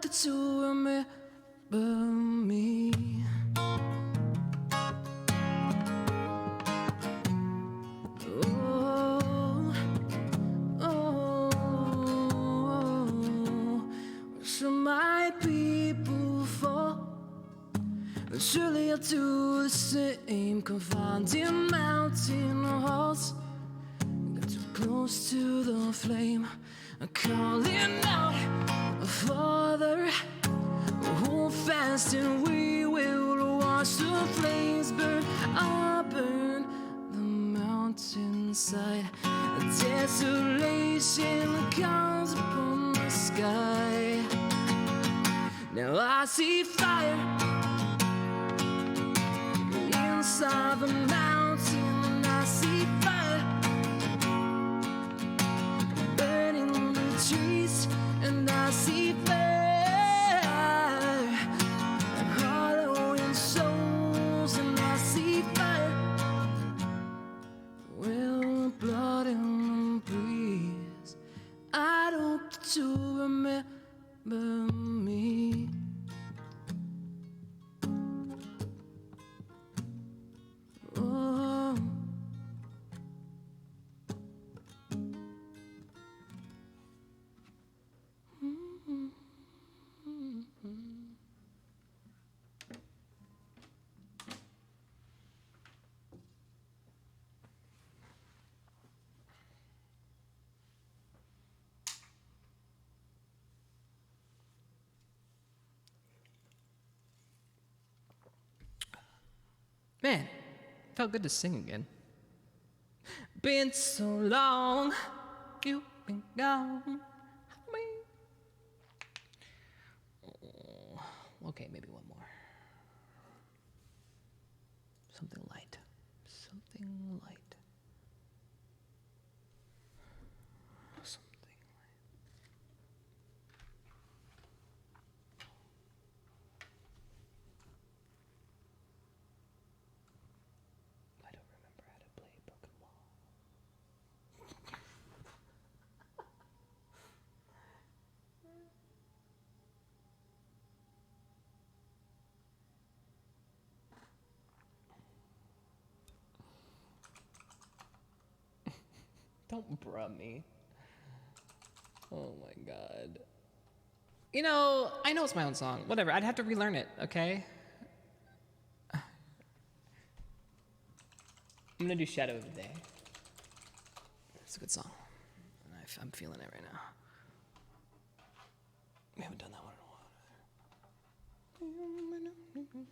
adopted to remember me. Oh, oh, so my people fall. Surely I'll do the same. Confined in mountain halls, got too close to the flame. I'm calling out, Father, hold fast and we will watch the flames burn. I'll burn the mountainside. Desolation comes upon the sky. Now I see fire inside the mountain, and I see fire burning the trees, and I see fire hollowing souls, and I see fire well, blood and breeze. I don't get to remember me. Oh. Man, felt good to sing again. Been so long, you've been gone. Okay, maybe one more. Something light. Something light. Something light. I don't remember how to play Broken Wall. Don't bruh me. Oh my god. You know, I know it's my own song. Whatever, I'd have to relearn it, okay? I'm gonna do Shadow of the Day. It's a good song. I'm feeling it right now. We haven't done that one in a while.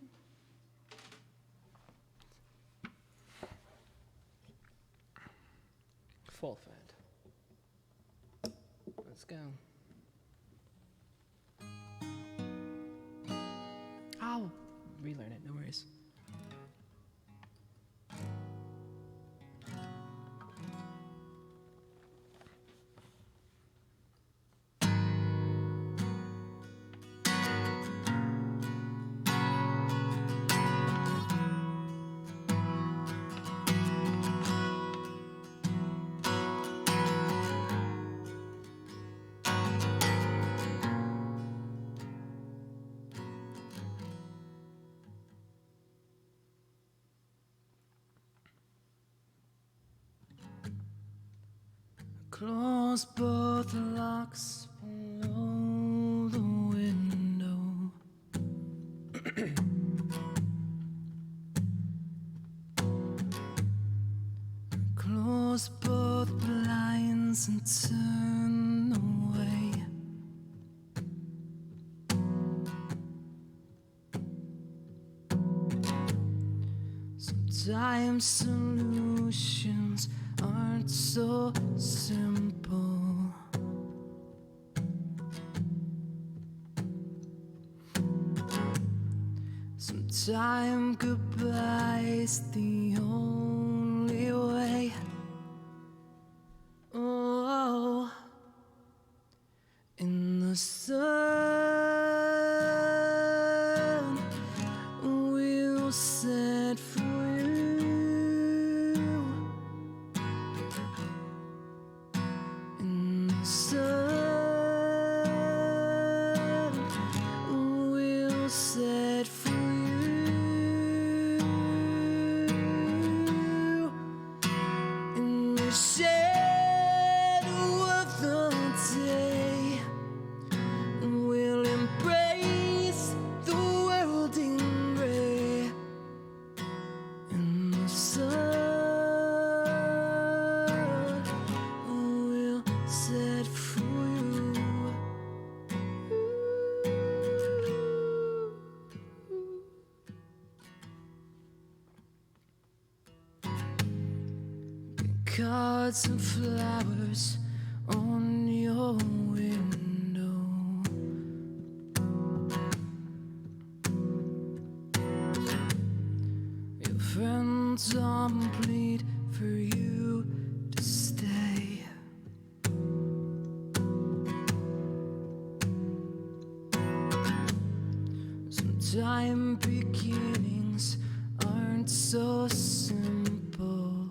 Full fed. Let's go. I'll relearn it, no worries. Close both locks below the window. Close both blinds and turn away. Sometimes solutions aren't so simple. Sometimes goodbye's the only way. Oh, in the sun we'll set free. In the sun shadow of the day, we'll embrace the world in gray, and the sun will set for you. Cards and flowers on your window. Your friends are plead for you to stay. Sometimes beginnings aren't so simple.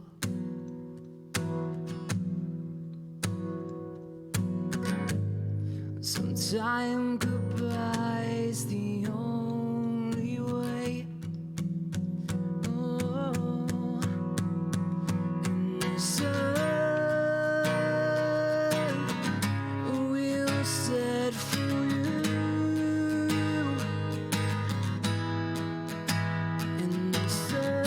Sometimes goodbye's the only way. Oh, and the sun will set for you, and the sun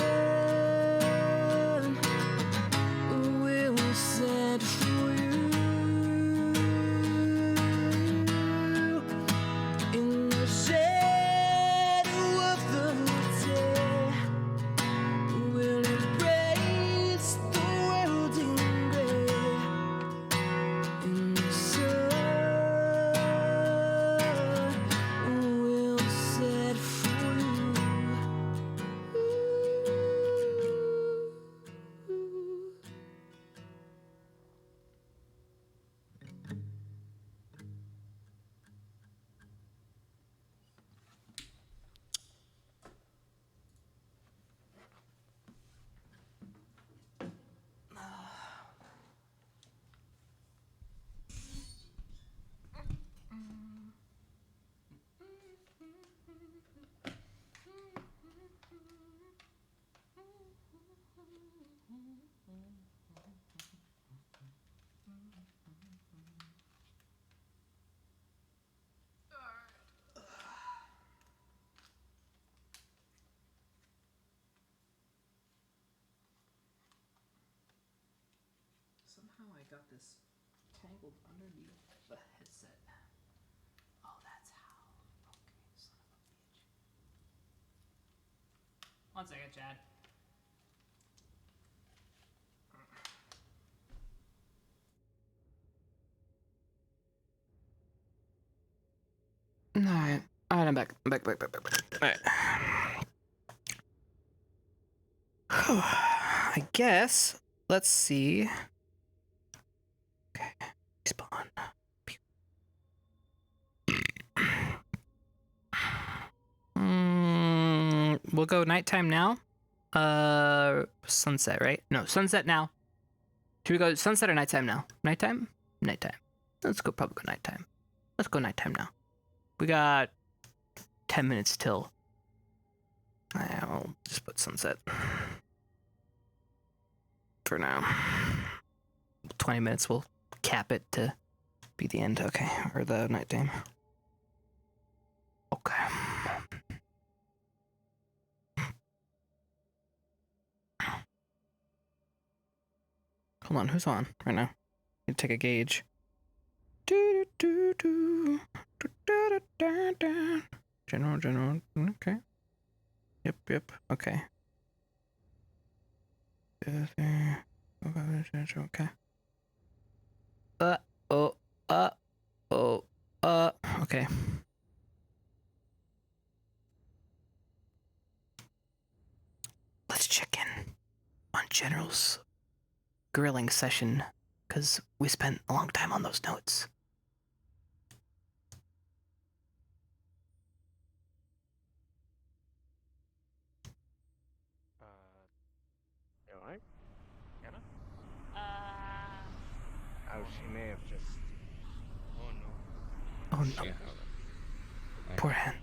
will set for you. In the shadow of the day, we'll embrace the world in gray, and the sun will set for you. Somehow I got this tangled underneath the headset. Oh, that's how. Okay, son of a bitch. 1 second, Chad. Alright. Alright, I'm back. I'm back. Alright. I guess. Let's see. Okay. Spawn. We'll go nighttime now. Sunset, right? No, sunset now. Should we go sunset or nighttime now? Nighttime? Nighttime. Let's go probably go nighttime. Let's go nighttime now. We got 10 minutes till. I'll just put sunset for now. 20 minutes, we'll cap it to be the end, okay, or the nighttime. Okay. Hold on, who's on right now? Need to take a gauge. General, okay. Yep, okay. Okay. Okay. Let's check in on General's grilling session, because we spent a long time on those notes. You alright? Anna? Oh, she may have just... Oh no. Oh no. Yeah, Poor hen.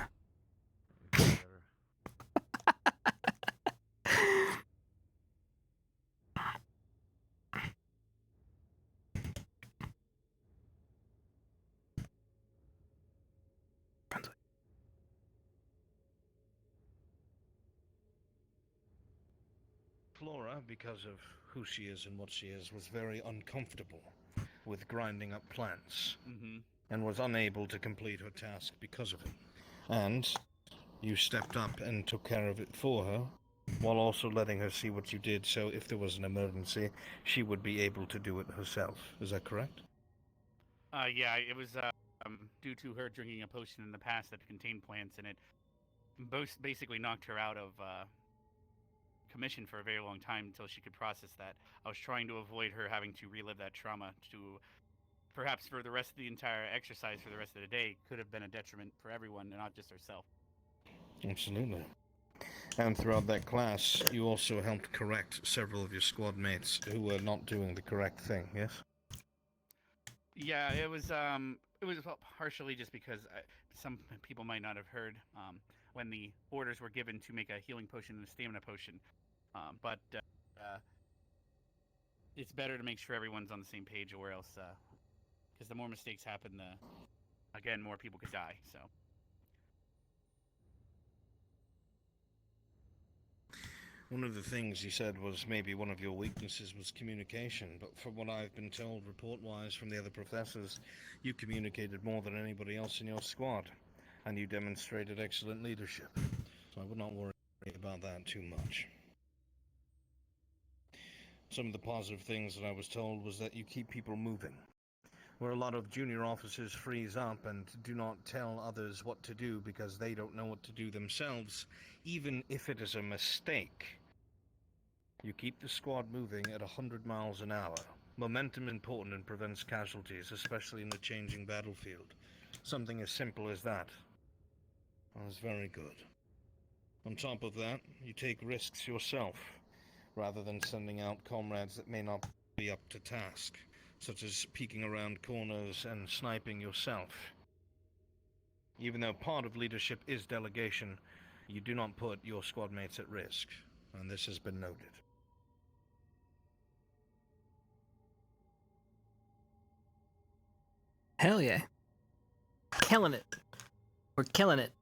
Flora, because of who she is and what she is, was very uncomfortable with grinding up plants and was unable to complete her task because of it. And you stepped up and took care of it for her, while also letting her see what you did, so if there was an emergency, she would be able to do it herself. Is that correct? Yeah, it was due to her drinking a potion in the past that contained plants in it. Basically knocked her out of commission for a very long time until she could process that. I was trying to avoid her having to relive that trauma to perhaps for the rest of the entire exercise for the rest of the day could have been a detriment for everyone and not just herself. Absolutely. And throughout that class, you also helped correct several of your squad mates who were not doing the correct thing, yes? Yeah, it was partially just because some people might not have heard when the orders were given to make a healing potion and a stamina potion. But it's better to make sure everyone's on the same page, or else, because the more mistakes happen, again, more people could die. So. One of the things you said was maybe one of your weaknesses was communication, but from what I've been told report-wise from the other professors, you communicated more than anybody else in your squad, and you demonstrated excellent leadership. So I would not worry about that too much. Some of the positive things that I was told was that you keep people moving. Where a lot of junior officers freeze up and do not tell others what to do because they don't know what to do themselves, even if it is a mistake. You keep the squad moving at 100 miles an hour. Momentum is important and prevents casualties, especially in the changing battlefield. Something as simple as that. That was very good. On top of that, you take risks yourself, rather than sending out comrades that may not be up to task, such as peeking around corners and sniping yourself. Even though part of leadership is delegation, you do not put your squad mates at risk, and this has been noted. Hell yeah. Killing it. We're killing it.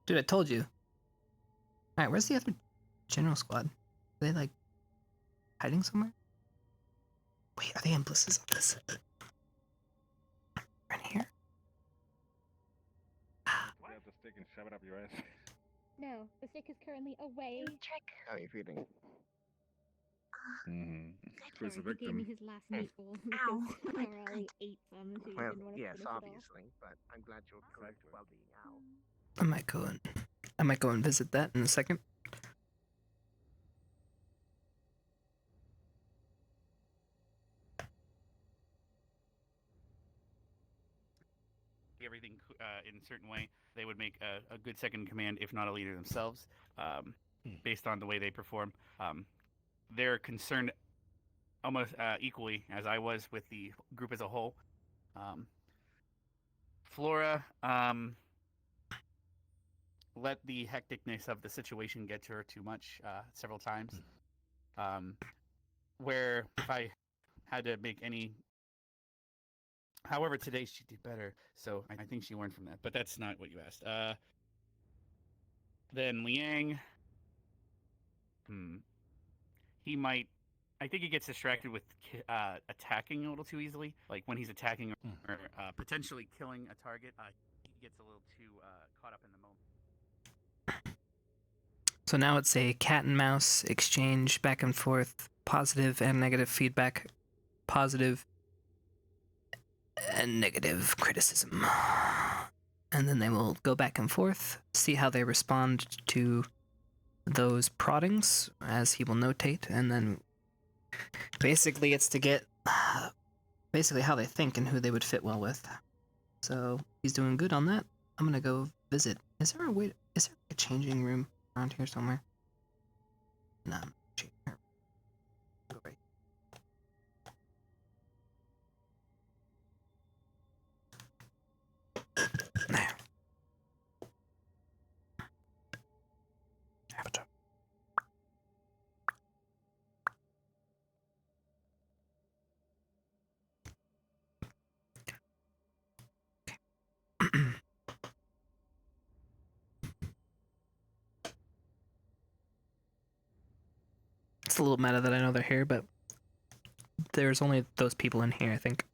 Dude, I told you. Alright, where's the other general squad? Are they, like, hiding somewhere? Wait, are they in Bliss's office? Right here? Grab the stick and shove it up your ass. No, the stick is currently away. Trick. How are you feeling? Sorry, he gave me his last meatball Ow. because Morelli ate some, so he Well, didn't want to yes, finish it off. obviously, but I'm glad you're correct. Well-being. Ow. I might go and visit that in a second. Everything in a certain way, they would make a good second in command, if not a leader themselves, based on the way they perform. They're concerned almost equally as I was with the group as a whole. Flora let the hecticness of the situation get to her too much several times. Where if I had to make any... However, today she did better, so I think she learned from that. But that's not what you asked. Then Liang... He might... I think he gets distracted with attacking a little too easily. Like when he's attacking or potentially killing a target, he gets a little too caught up in the moment. So now it's a cat and mouse exchange back and forth, positive and negative feedback, positive and negative criticism. And then they will go back and forth, see how they respond to those proddings, as he will notate, and then basically it's to get basically how they think and who they would fit well with. So he's doing good on that. I'm gonna go visit. Is there a changing room around here somewhere? No. Go right. There. Avatar. It's a little meta that I know they're here, but there's only those people in here, I think.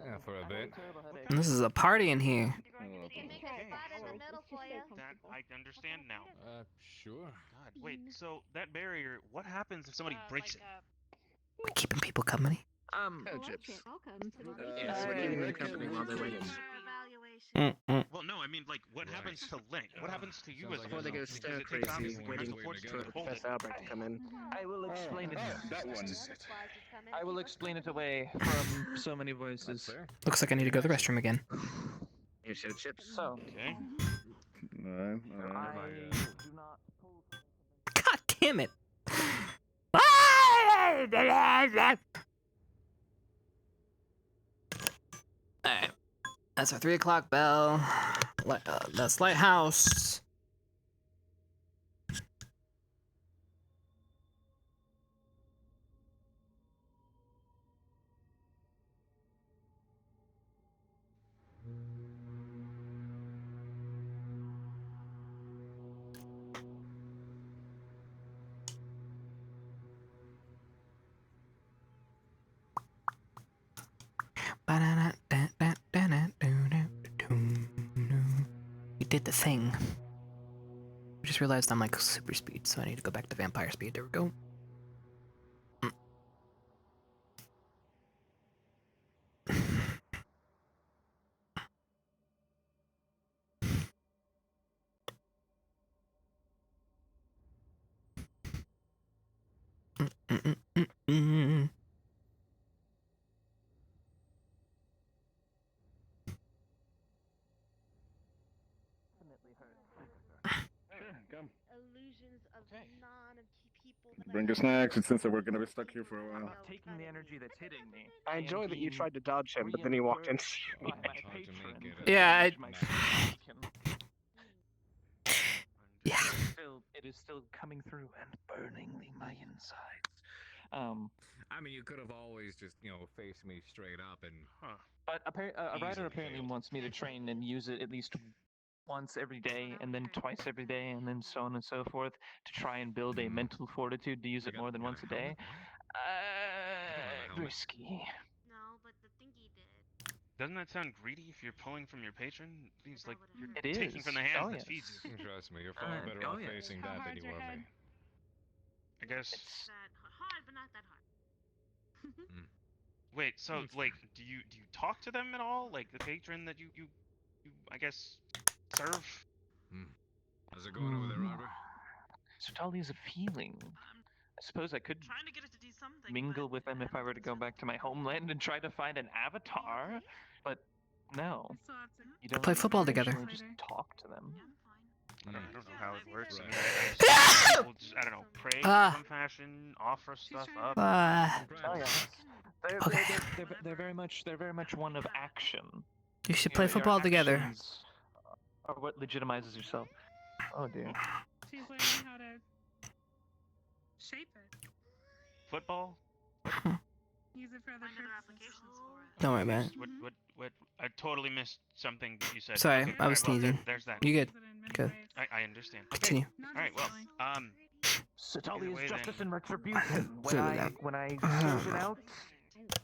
Yeah, for a bit. And this is a party in here. I understand now. Sure. God, wait. So that barrier, what happens if somebody breaks it? We're keeping people company. Chipz. I'll come to the Yes, we're keeping them company while they're waiting. Well, no, I mean, like, what happens to Link? What happens to you Sounds as like a Before they go result? stir Because it takes crazy, obviously waiting mental fortitude for to hold it. Professor Albrecht to come in. I will explain it. That one. I will explain it away from so many voices. Fair. Looks like I need to go to the restroom again. Here, show Chips. So, Okay. Alright, I alright. do not pull. God damn it! Alright. That's our 3 o'clock bell. That's Lighthouse. We did the thing. I just realized I'm like super speed, so I need to go back to vampire speed. There we go. Come. Illusions of non-people. Bring your snacks, and since we're gonna be stuck here for a while. Taking the energy that's hitting me. I enjoy and that you being tried to dodge him, but then he walked in. by my Hard to make patron. it, could Yeah, damage my skin. Yeah. It is still coming through and burning my insides. I mean, you could have always just, faced me straight up and. But a writer Easily apparently failed. wants me to train and use it at least once every day, and then twice every day, and then so on and so forth, to try and build a mental fortitude to use it more than once a day. helmet. Risky. No, but the thingy did. Doesn't that sound greedy if you're pulling from your patron? It's like you're It taking is. from the hands Oh, that yes. feeds you. Trust me, you're far better off facing that than you were me. I guess. It's That hard, but not that hard. Wait, so That's like, do you talk to them at all? Like the patron that you I guess serve? How's it going over there, Arbor? Sutali is appealing. I suppose I could Trying to get it to do something. mingle with them if I were to go back to my homeland and try to find an avatar, but no. You don't Play football together. actually just talk to them. I don't know how it works. I mean, Right. people just, I don't know, pray Ah. in some fashion, offer stuff up. Oh yeah. Okay. They're very much one of action. You should You play know, your football together. actions are what legitimizes yourself. Oh dear. She's learning how to shape it. Football? Use it for other Find other purposes. applications for it. Don't worry about it. What? I totally missed something that you said. Sorry, Okay, I was alright, well, sneezing. there's that. You good? Use it in many Good. ways. I understand. Okay. Continue. Not Alright, well, necessarily. Sutali Either way, is justice then. and retribution. So that- When I serve it out,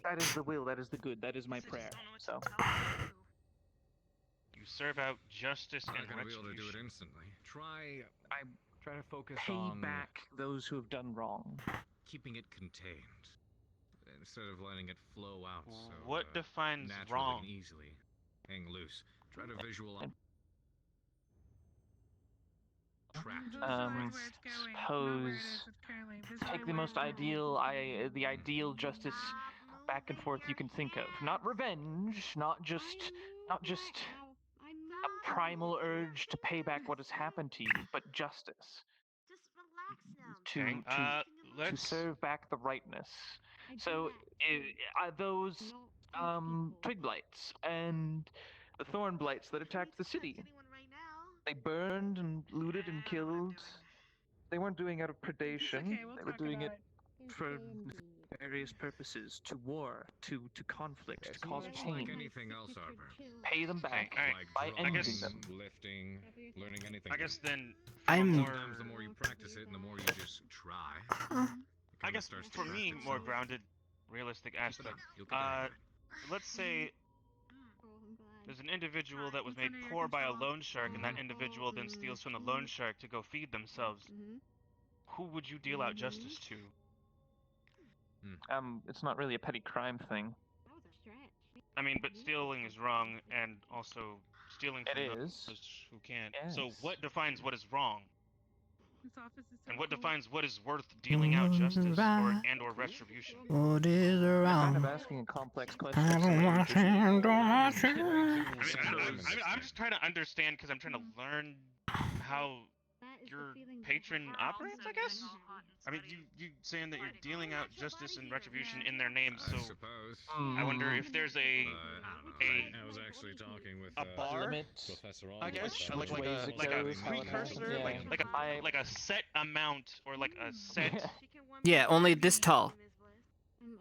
that is the will, that is the good, that is my prayer. So You serve out justice I'm and not gonna be able to do it retribution. instantly. Try to focus pay on back those who have done wrong. keeping it contained instead of letting it flow out. So, What defines naturally wrong? and easily. Hang loose. Try to visualize. Trapped. Visualize where it's going, not where it is Suppose currently. take Visualize the where most it's going. the ideal justice back and forth you can think of. Not revenge, not just a primal urge to pay back what has happened to you, but justice. Just relax now. To Okay, to let's. serve back the rightness. So those twig blights and the thorn blights that attacked the city, Anyone right now? they burned and looted and killed. They weren't doing it out of predation. Okay, we'll They were talk doing about it for various purposes, to war, to conflict, to cause It's pain. like anything else, Arbor. Pay them back Like by drawing, ending them. lifting, learning anything. I guess then. Sometimes the more you practice it and the more you just try. I guess for me, more grounded, realistic aspect. Let's say there's an individual that was made poor by a loan shark, and that individual then steals from the loan shark to go feed themselves. Who would you deal out justice to? It's not really a petty crime thing. I mean, but stealing is wrong, and also stealing from It those is. who can't. So Yes. what defines what is wrong? This office is so And what cool. defines what is worth dealing out justice or retribution? What is You're kind of around? asking a complex question. I don't want to I'm just trying to understand because I'm trying to learn how your patron operates, I guess? I mean, you saying that you're dealing out justice and retribution in their names, so I suppose. I wonder if there's I was actually talking with a bar, Professor I guess, about like that. a precursor, like a set amount or like a set. Yeah, only this tall.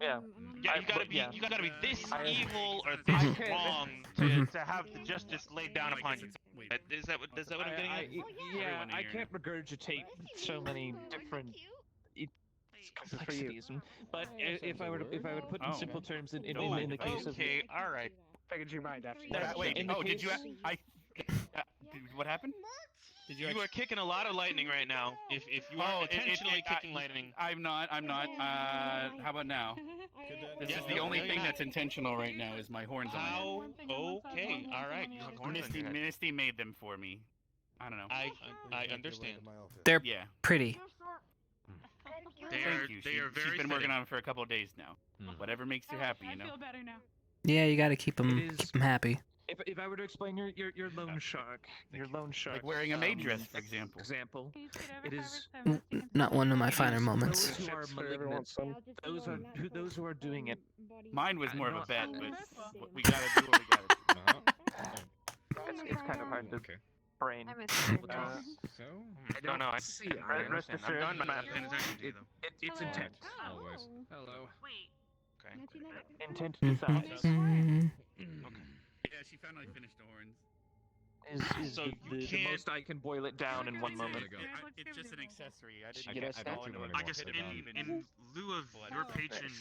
Yeah. Yeah, you gotta be this evil or this wrong to have the justice laid down upon you. Is that what I'm getting at? Yeah, I can't regurgitate so many different complexities, but if I were to put in simple terms, in the case of okay, all right. Figured you might have. Wait, did you? What happened? You are kicking a lot of lightning right now. If you are intentionally kicking lightning. I'm not. How about now? This is the only thing that's intentional right now. Is my horns on my head. Okay, all right. You have horns on your head. Misty made them for me. I don't know. I understand. They're Yeah. pretty. Thank you. They are very She's been working fitting. on it for a couple of days now. Whatever makes you happy, you I know. feel better now. Yeah, you gotta keep them happy. if I were to explain your loan shark, Like wearing a maid dress, for example. It is Not one of my finer moments. those who are malignant. Those who are doing it. Mine was more of a bet, but we gotta do what we gotta do. It's kind of hard to brain. So? No, I see. rest assured, I'm not paying attention to you, though. It's intent. Always. Hello. Wait. Okay. Intent decides. Yeah, she finally finished the horns. Is So you the can't- most I can boil it down in one moment. It's just an accessory. I Get didn't us I back don't to know it. what I guess it in lieu of your patron,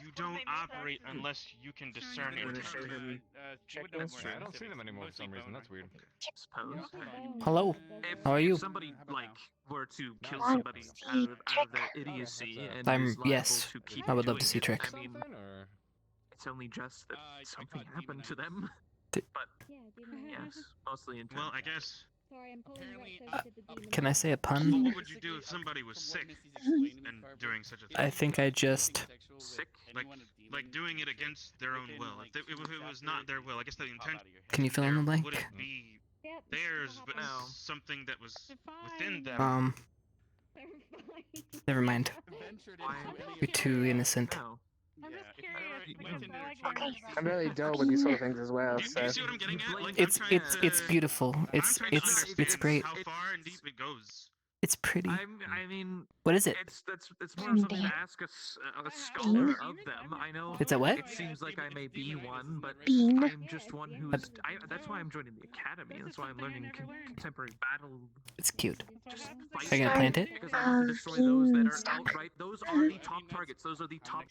you don't operate unless you can discern intent. I don't see them anymore for some reason. That's weird. Suppose. Hello. How are you? If somebody were to kill somebody out of their idiocy and is liable yes. to keep I would love to doing see it, Trick. I mean, it's only just that something happened to them. Did- But yes, mostly intent. Well, I guess. Sorry, I'm calling Apparently, Rex over to the demon. Can I say a Well, pun? what would you do if somebody was sick and doing such a thing? I think I just. Sick? Like doing it against their own will. If it was not their will, I guess the intent Can you fill in the blank? wouldn't be Yep. theirs, but No. something that was within Define. them. Never mind. You're too innocent. No. I'm just Yeah. curious because I like I'm really dull with these sort of things as well. Do So you see what I'm getting at? Like, It's I'm trying it's to- beautiful. I'm It's trying to it's understand great. How far and deep it goes. It's pretty. I mean, What is it? it's more of something to ask a scholar of them. I know It's a what? it seems like I may be one, but Bean. I'm just one who's. That's why I'm joining the academy. That's why I'm learning contemporary battle. It's cute. Just Are you gonna plant it? Because I want to destroy those that are outright. Those are the top targets. Those are the top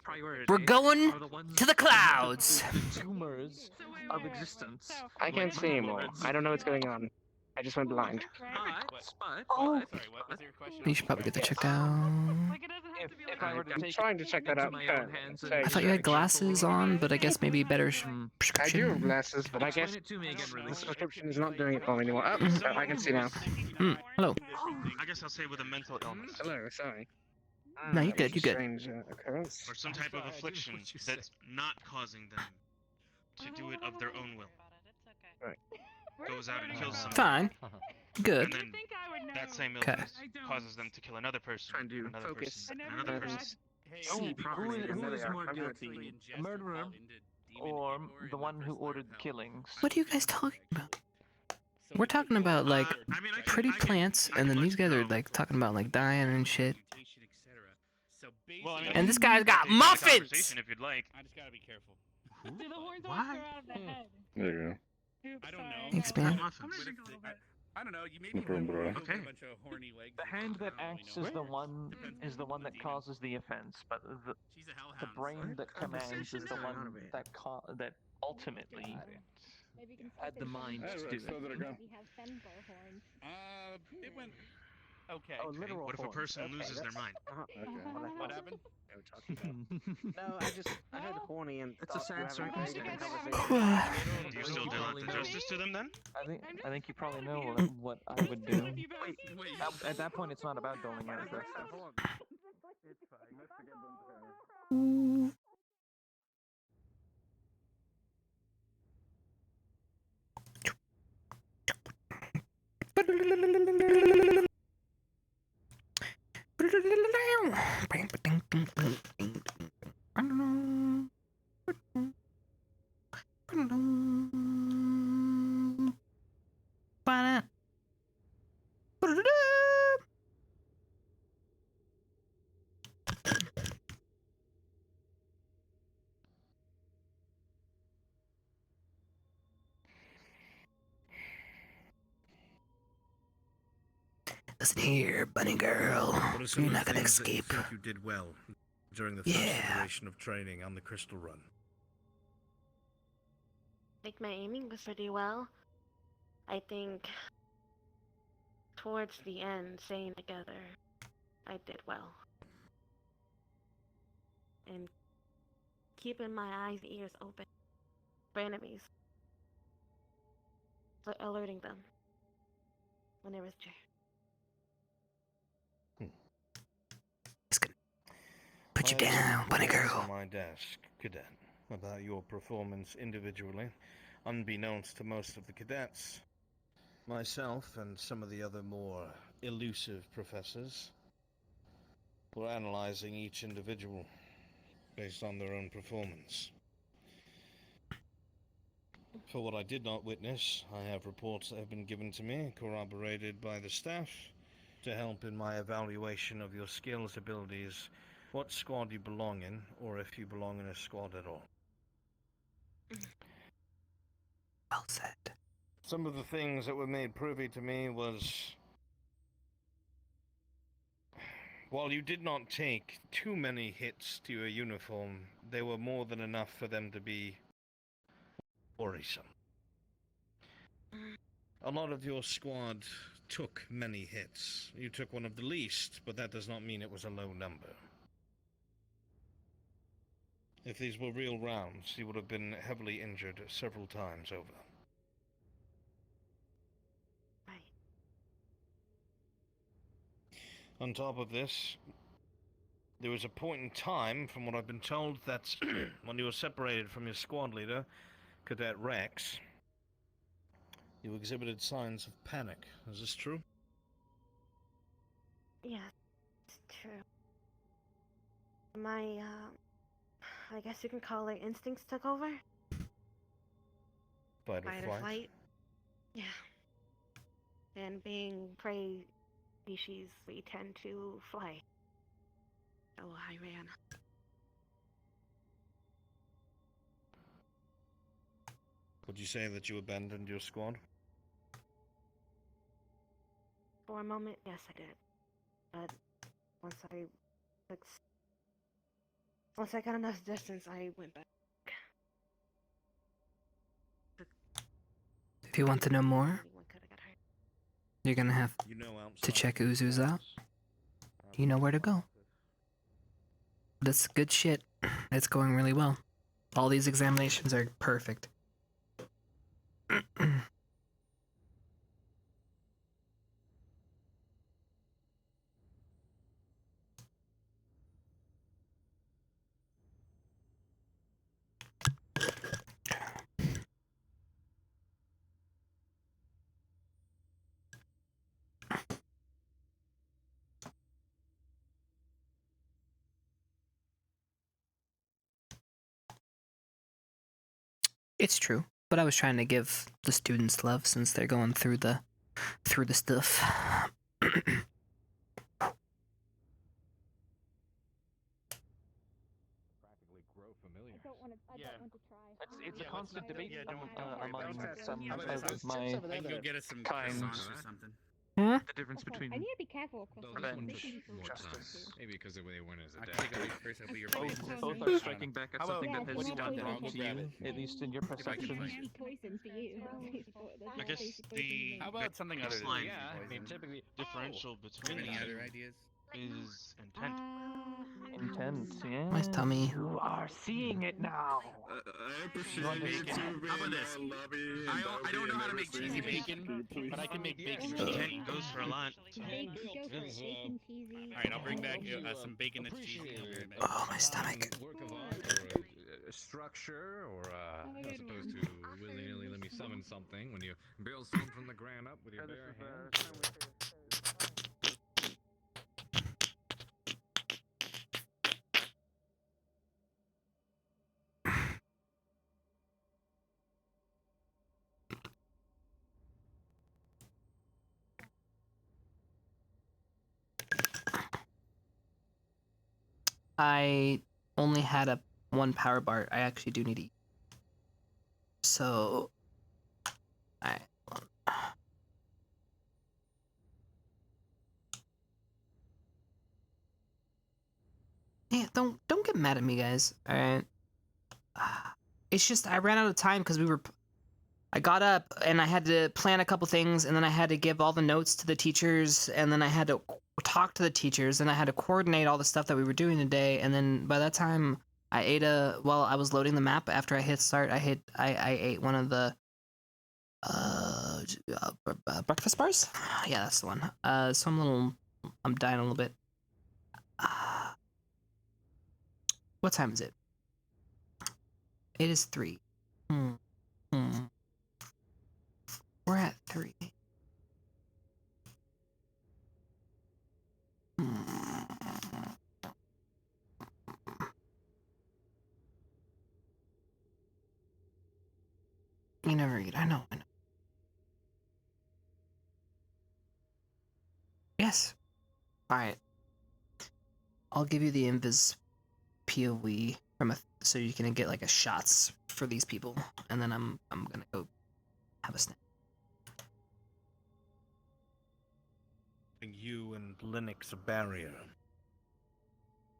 priorities. We're going are the ones to the clouds. The tumors of existence. I can't see anymore. I don't know what's going on. I just went blind. But Sorry, what was your question? You should probably get that checked out. Like it doesn't have to be if I were to I'm take trying to check that into out my own currently. hands So- and I thought you had glasses on, but I guess maybe better I do have prescription. glasses, but I guess Explain it to me again, the really. subscription is not doing it for me anymore. Oh, I can see now. Hello. I guess I'll say with a mental illness Hello, sorry. No, you good. You good. Strange occurrence. or some type of affliction that's not causing them to do it of their own will. Right. Goes out and kills somebody. Fine. Good. And then think I would know. that same Okay. illness I don't. causer them to kill another person, Trying to another focus. person, I and never another knew person. See properly. Who There is they are. more I'm good. guilty, a murderer or the one who ordered the killings? What are you guys talking about? We're talking about like I mean, I can- pretty I can- plants, I and can then let these you guys are know. like talking about like dying and shit. So Well, I mean, And this guy's got continue the muffins! conversation if you'd like. I just gotta be careful. Do the horns always grow out of the head? There you Oops, I don't sorry. know. Thanks, man. I'm gonna drink a little bit. I don't know. You maybe No problem, bro. a Okay. bunch of horny legs. The hand that acts is the one that Demon. causes the offense, but She's a hellhound. the brain that commands is the one that ultimately Maybe you can had the skip it mind and to Hey, do right, so it. that again. we have Fenbo horns. It went okay. Oh, literal What if a horns. person Okay, loses their that's- mind? What happened? No, I heard horny and It's a thought you sad were having circumstance. a conversation. Do you still do justice to them then? I think you probably know what I would do. At that point, it's not about doling out justice. Listen here, bunny girl. What are some You're of not the gonna things that you escape. think you did well during the first Yeah. iteration of training on the Crystal Run? I think my aiming was pretty well. I think towards the end, staying together, I did well. And keeping my eyes and ears open for enemies. So alerting them when there was danger. Put you I have some down, bunny reports girl. on my desk, cadet, about your performance individually, unbeknownst to most of the cadets. Myself and some of the other more elusive professors were analyzing each individual based on their own performance. For what I did not witness, I have reports that have been given to me, corroborated by the staff, to help in my evaluation of your skills, abilities, what squad you belong in, or if you belong in a squad at all. Well said. Some of the things that were made privy to me was, while you did not take too many hits to your uniform, they were more than enough for them to be worrisome. A lot of your squad took many hits. You took one of the least, but that does not mean it was a low number. If these were real rounds, you would have been heavily injured several times over. Right. On top of this, there was a point in time, from what I've been told, that when you were separated from your squad leader, Cadet Rex, you exhibited signs of panic. Is this true? Yeah, it's true. My, I guess you can call it instincts took over. Fight Fight or flight. Yeah. And being prey species, we tend to fly. So I ran. Would you say that you abandoned your squad? For a moment, yes, I did. But once I got enough distance, I went back. If you want to know more, Anyone could have got hurt. you're gonna have You know, to outside check of Uzu's the out. cadets, You know where to go. That's good shit. It's going really well. All these examinations are perfect. It's true, but I was trying to give the students love since they're going through the stuff. grow familiar. I don't want to. I Yeah. don't want to try. It's a constant debate don't worry among about it. some How about of this? my I can go get us some kind. croissants or something. Huh? The difference I between need to be careful. They'll Croissants. need They revenge, can be so more time. justice. Maybe because they went as a I'll dad. take a leaf first. I'll be your Both- babysitter. both are striking back at How about- something Yeah, that it's has more done poison wrong for to you. you, at least in your If I can perception. find It's poison for you. I guess the How about something other than baseline Yeah, I mean, poison? typically. differential between Any the other two ideas? is intent. Intent, yeah. My tummy. You are seeing it now. I appreciate Run this you game. two How about being this? all lovey I and don't dovey know and how to make cheesy everything. bacon, but I can make bacon Yes. cheesy. Intent goes for a lot. Bacon, go for it. Bacon, cheesy. All right, I'll bring back some bacon that's cheesy. I'll be right back. Oh, my stomach. Work of art or a structure, or as opposed to willy-nilly let me summon something when you build something from the ground up with your bare hands. I only had one power bar. I actually do need to eat. So, alright. Yeah, don't get mad at me, guys. All right. It's just I ran out of time because I got up and I had to plan a couple things, and then I had to give all the notes to the teachers, and then I had to talk to the teachers, and I had to coordinate all the stuff that we were doing today. And then by that time, I ate while I was loading the map. After I hit start, I ate one of the breakfast bars. Yeah, that's the one. So I'm dying a little bit. What time is it? It is 3. We're at 3. You never eat. I know. Yes. Alright. I'll give you the invis POV from so you can get like a shots for these people, and then I'm gonna go have a snack. You and Linux a barrier.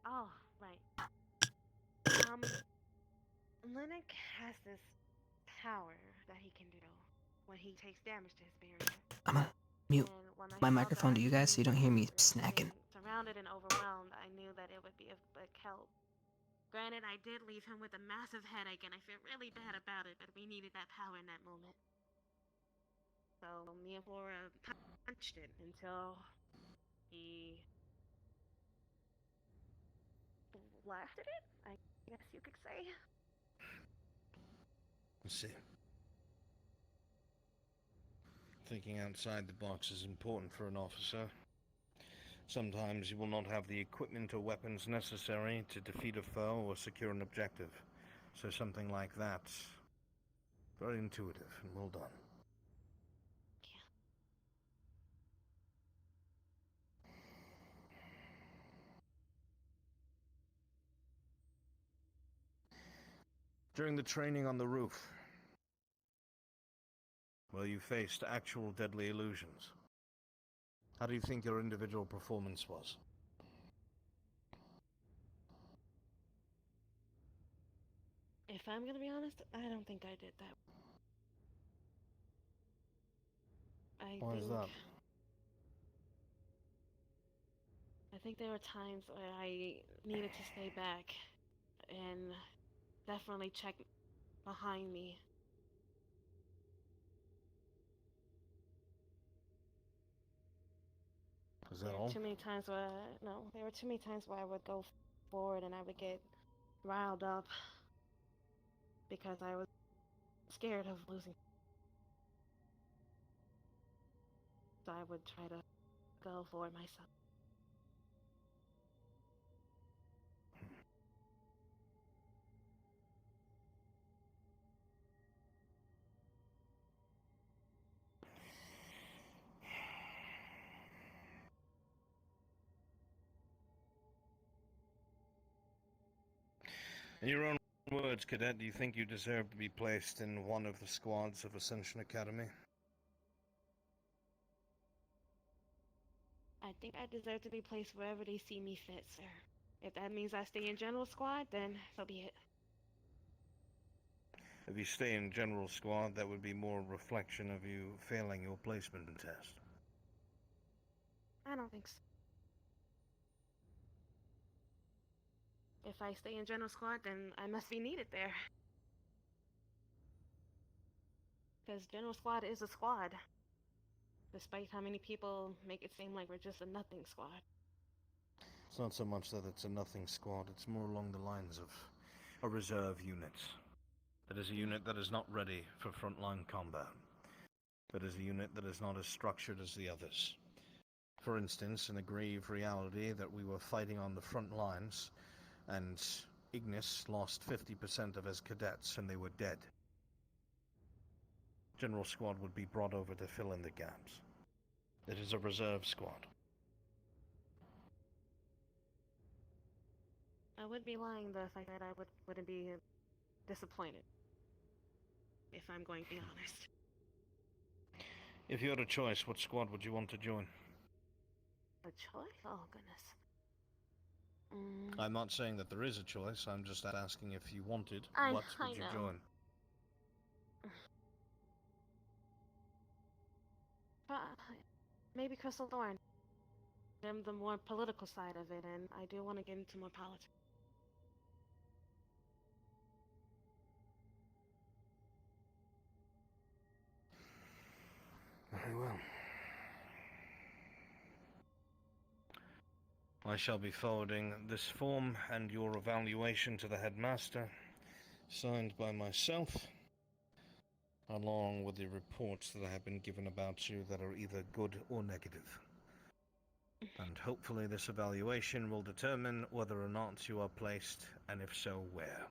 Oh, right. Linux has this power that he can do when he takes damage to his barrier. I'm gonna mute And when I my saw microphone that to you guys so you don't hear me being snacking. surrounded and overwhelmed, I knew that it would be a help. Granted, I did leave him with a massive headache, and I feel really bad about it, but we needed that power in that moment. So me and Flora punched it until he blasted it, I guess you could say. Let's see. Thinking outside the box is important for an officer. Sometimes you will not have the equipment or weapons necessary to defeat a foe or secure an objective. So something like that. Very intuitive and well done. During the training on the roof, where you faced actual deadly illusions, how do you think your individual performance was? If I'm gonna be honest, I don't think I did that. Why is that? I think there were times where I needed to stay back and definitely check behind me. Is that all? Too many times where there were too many times where I would go forward and I would get riled up because I was scared of losing. So I would try to go forward myself. In your own words, Cadet, do you think you deserve to be placed in one of the squads of Ascension Academy? I think I deserve to be placed wherever they see me fit, sir. If that means I stay in General Squad, then so be it. If you stay in General Squad, that would be more reflection of you failing your placement test. I don't think so. If I stay in General Squad, then I must be needed there. Because General Squad is a squad. Despite how many people make it seem like we're just a nothing squad. It's not so much that it's a nothing squad, it's more along the lines of a reserve unit. It is a unit that is not ready for frontline combat. It is a unit that is not as structured as the others. For instance, in a grave reality that we were fighting on the front lines, and Ignis lost 50% of his cadets and they were dead. General Squad would be brought over to fill in the gaps. It is a reserve squad. I would be lying though if I said I wouldn't be disappointed. If I'm going to be honest. If you had a choice, what squad would you want to join? A choice? Oh goodness. I'm not saying that there is a choice, I'm just asking if you wanted, what would you join? Maybe Crystal Thorn. I'm the more political side of it, and I do want to get into more politics. Very well. I shall be forwarding this form and your evaluation to the headmaster, signed by myself, along with the reports that have been given about you that are either good or negative. And hopefully this evaluation will determine whether or not you are placed, and if so, where.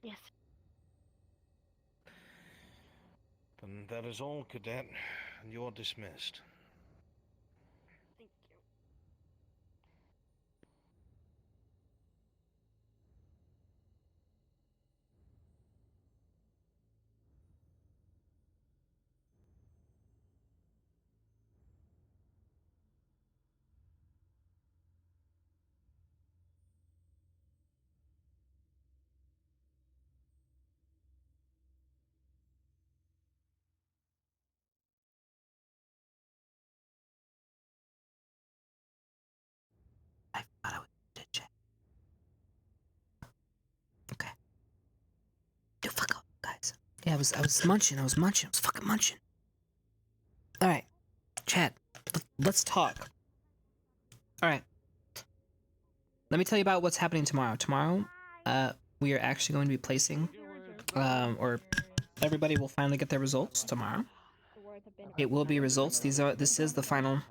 Yes. And that is all, Cadet, and you're dismissed. Thank you. I thought I did check. Okay. Dude, fuck up, guys. Yeah, I was munching. I was fucking munching. All right, chat. Let's talk. All right. Let me tell you about what's happening tomorrow. Tomorrow, we are actually going to be placing, or everybody will finally get their results tomorrow. It will be results. This is the final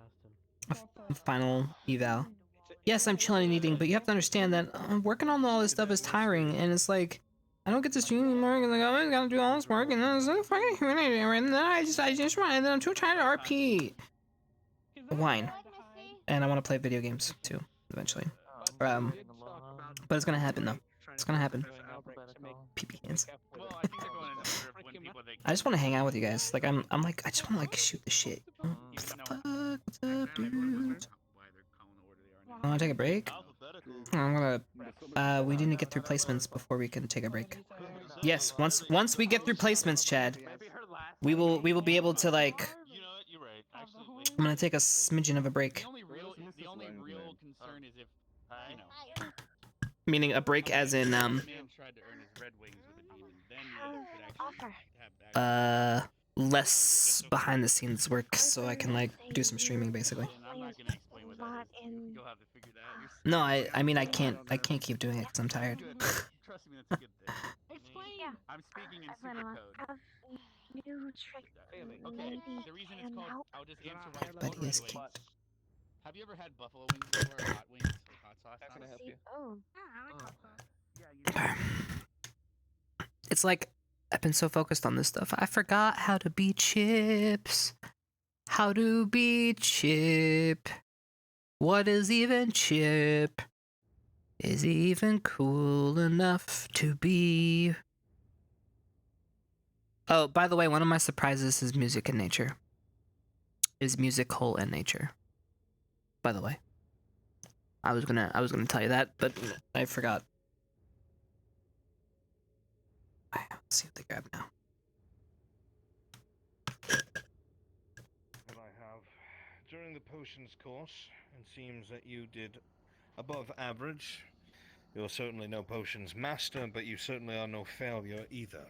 eval. Yes, I'm chilling and eating, but you have to understand that working on all this stuff is tiring, and it's like, I don't get to stream anymore, and like, I gotta do all this work, and then it's like fucking humanity, and then I just want, and then I'm too tired to RP. Wine. And I want to play video games, too, eventually. But it's gonna happen, though. It's gonna happen. PP hands. I just want to hang out with you guys. Like, I'm like, I just want to, like, shoot the shit. What the fuck? What's up, dude? I want to take a break? I'm gonna, we need to get through placements before we can take a break. Yes, once we get through placements, Chad, we will be able to, like, I'm gonna take a smidgen of a break. The only real concern is if, you know. Meaning a break as in, less behind the scenes work so I can, like, do some streaming, basically. No, I mean, I can't keep doing it because I'm tired. Trust me, that's a good thing. I'm speaking in super code. Okay, the reason it's called, I'll just answer why it's called red wings. Have you ever had buffalo wings before, or hot wings with hot sauce? How can I help you? Oh, yeah, I like hot sauce. It's like, I've been so focused on this stuff, I forgot how to be Chipz. How to be Chip. What is even Chip? Is he even cool enough to be? Oh, by the way, one of my surprises is music in nature. Is musical in nature. By the way. I was gonna tell you that, but I forgot. Let's see what they grab now. What I have during the potions course, it seems that you did above average. You're certainly no potions master, but you certainly are no failure either.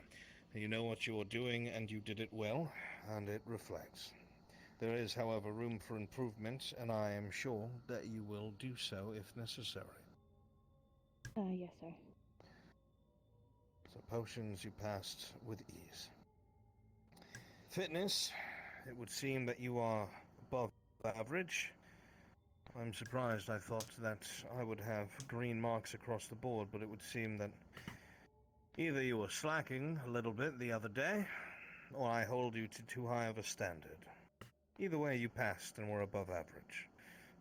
You know what you're doing, and you did it well, and it reflects. There is, however, room for improvement, and I am sure that you will do so if necessary. Yes, sir. So potions you passed with ease. Fitness, it would seem that you are above average. I'm surprised. I thought that I would have green marks across the board, but it would seem that either you were slacking a little bit the other day, or I hold you to too high of a standard. Either way, you passed and were above average.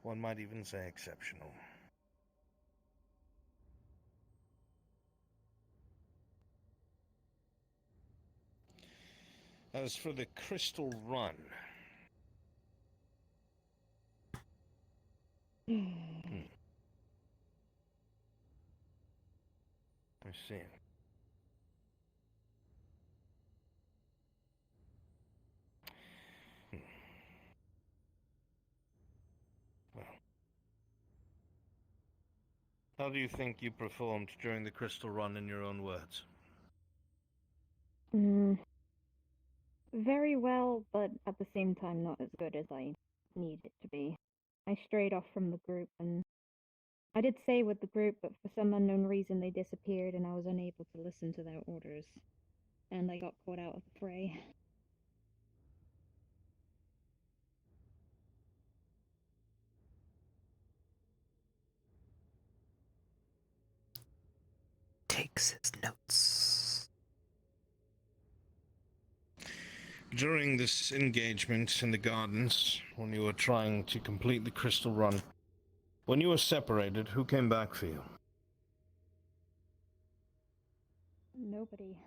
One might even say exceptional. As for the Crystal Run, I see. Well, how do you think you performed during the Crystal Run in your own words? Very well, but at the same time not as good as I need it to be. I strayed off from the group, and I did stay with the group, but for some unknown reason they disappeared and I was unable to listen to their orders. And I got caught out of the fray. Takes his notes. During this engagement in the gardens, when you were trying to complete the Crystal Run, when you were separated, who came back for you? Nobody.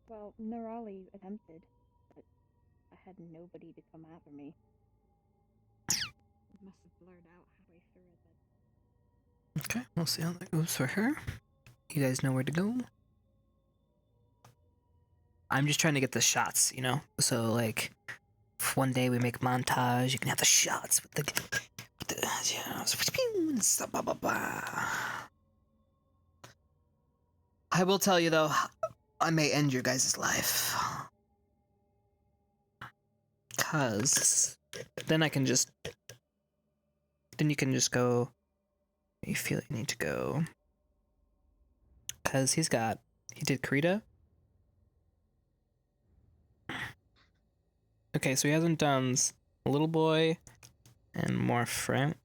Well, Nerali attempted, but I had nobody to come after me. It must have blurred out halfway through it. Okay, we'll see how that goes for her. You guys know where to go. I'm just trying to get the shots, you know? So, like, if one day we make montage, you can have the shots with the you know, I will tell you, though, I may end your guys' life. Because then I can just... Then you can just go... You feel you need to go. Because he did Krita. Okay, so he hasn't done Little Boy and more Frank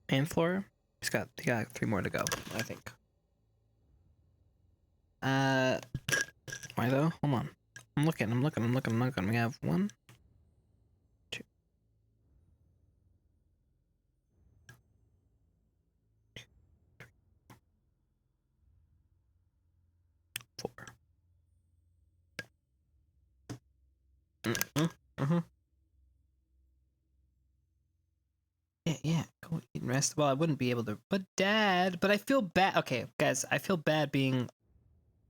and Flora. He got 3 more to go, I think. Why though? Hold on. I'm looking. We have 1, 2, 4. Yeah. Go eat and rest. Well, I wouldn't be able to. But Dad, I feel bad. Okay, guys, I feel bad being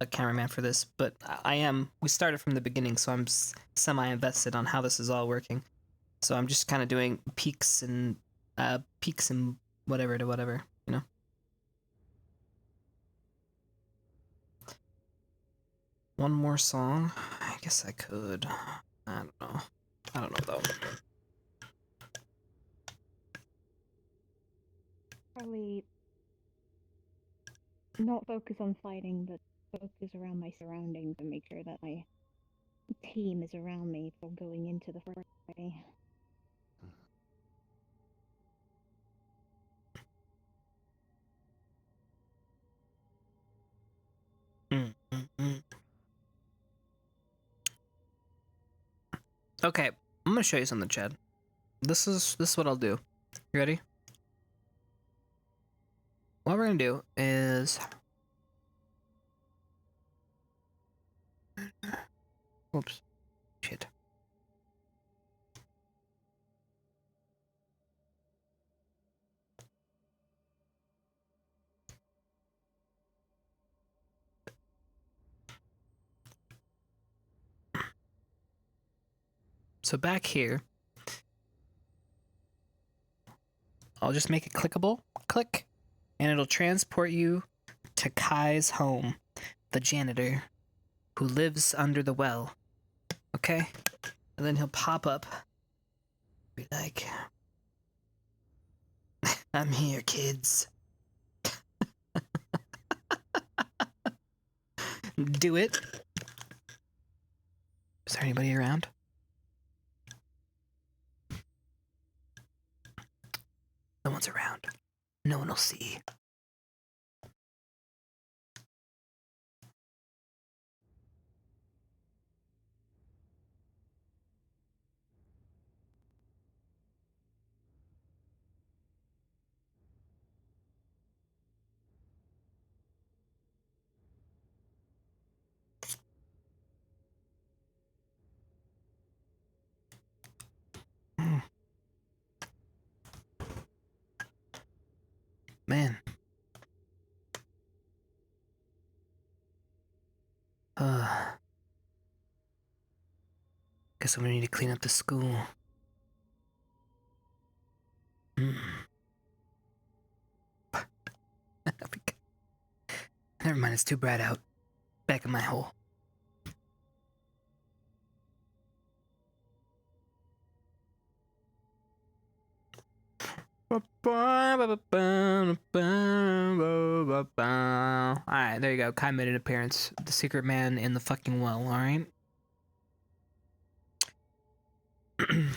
a cameraman for this, but I am. We started from the beginning, so I'm semi-invested on how this is all working. So I'm just kind of doing peaks and whatever to whatever, you know. One more song. I guess I could. I don't know though. Probably not focus on fighting, but focus around my surroundings and make sure that my team is around me for going into the fray. Okay, I'm gonna show you something, Chad. This is what I'll do. You ready? what we're gonna do is, oops, shit. So back here, I'll just make it clickable. Click, and it'll transport you to Kai's home, the janitor who lives under the well. Okay? And then he'll pop up, be like, I'm here, kids. Do it. Is there anybody around? No one's around. No one will see. Man. Guess I'm gonna need to clean up the school. Never mind, it's too bright out. Back in my hole. Alright, there you go. Kai made an appearance. The secret man in the fucking well, alright? You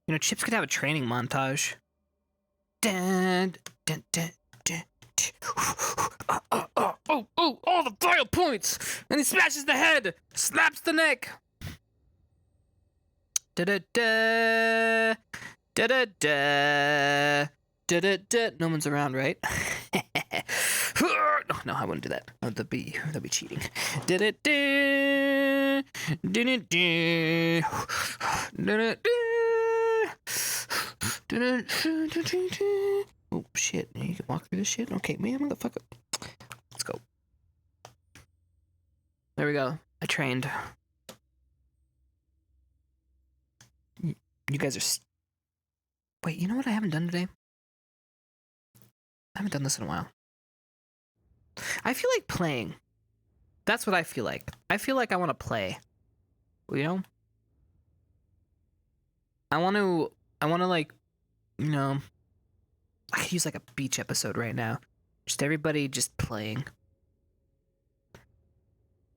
know, Chipz could have a training montage. Dun, dun, dun, dun, dun. Oh, all the vital points! And he smashes the head, slaps the neck. Da-da-da, da-da-da, da-da-da. No one's around, right? No, I wouldn't do that. That'd be cheating. Da-da-da, da-da-da, da-da-da. Oh shit! You can walk through this shit. Okay, man, motherfucker. Let's go. There we go. I trained. You guys are. Wait, you know what I haven't done today? I haven't done this in a while. I feel like playing. That's what I feel like. I feel like I want to play. You know? I want to like, you know, I could use like a beach episode right now. Just everybody just playing.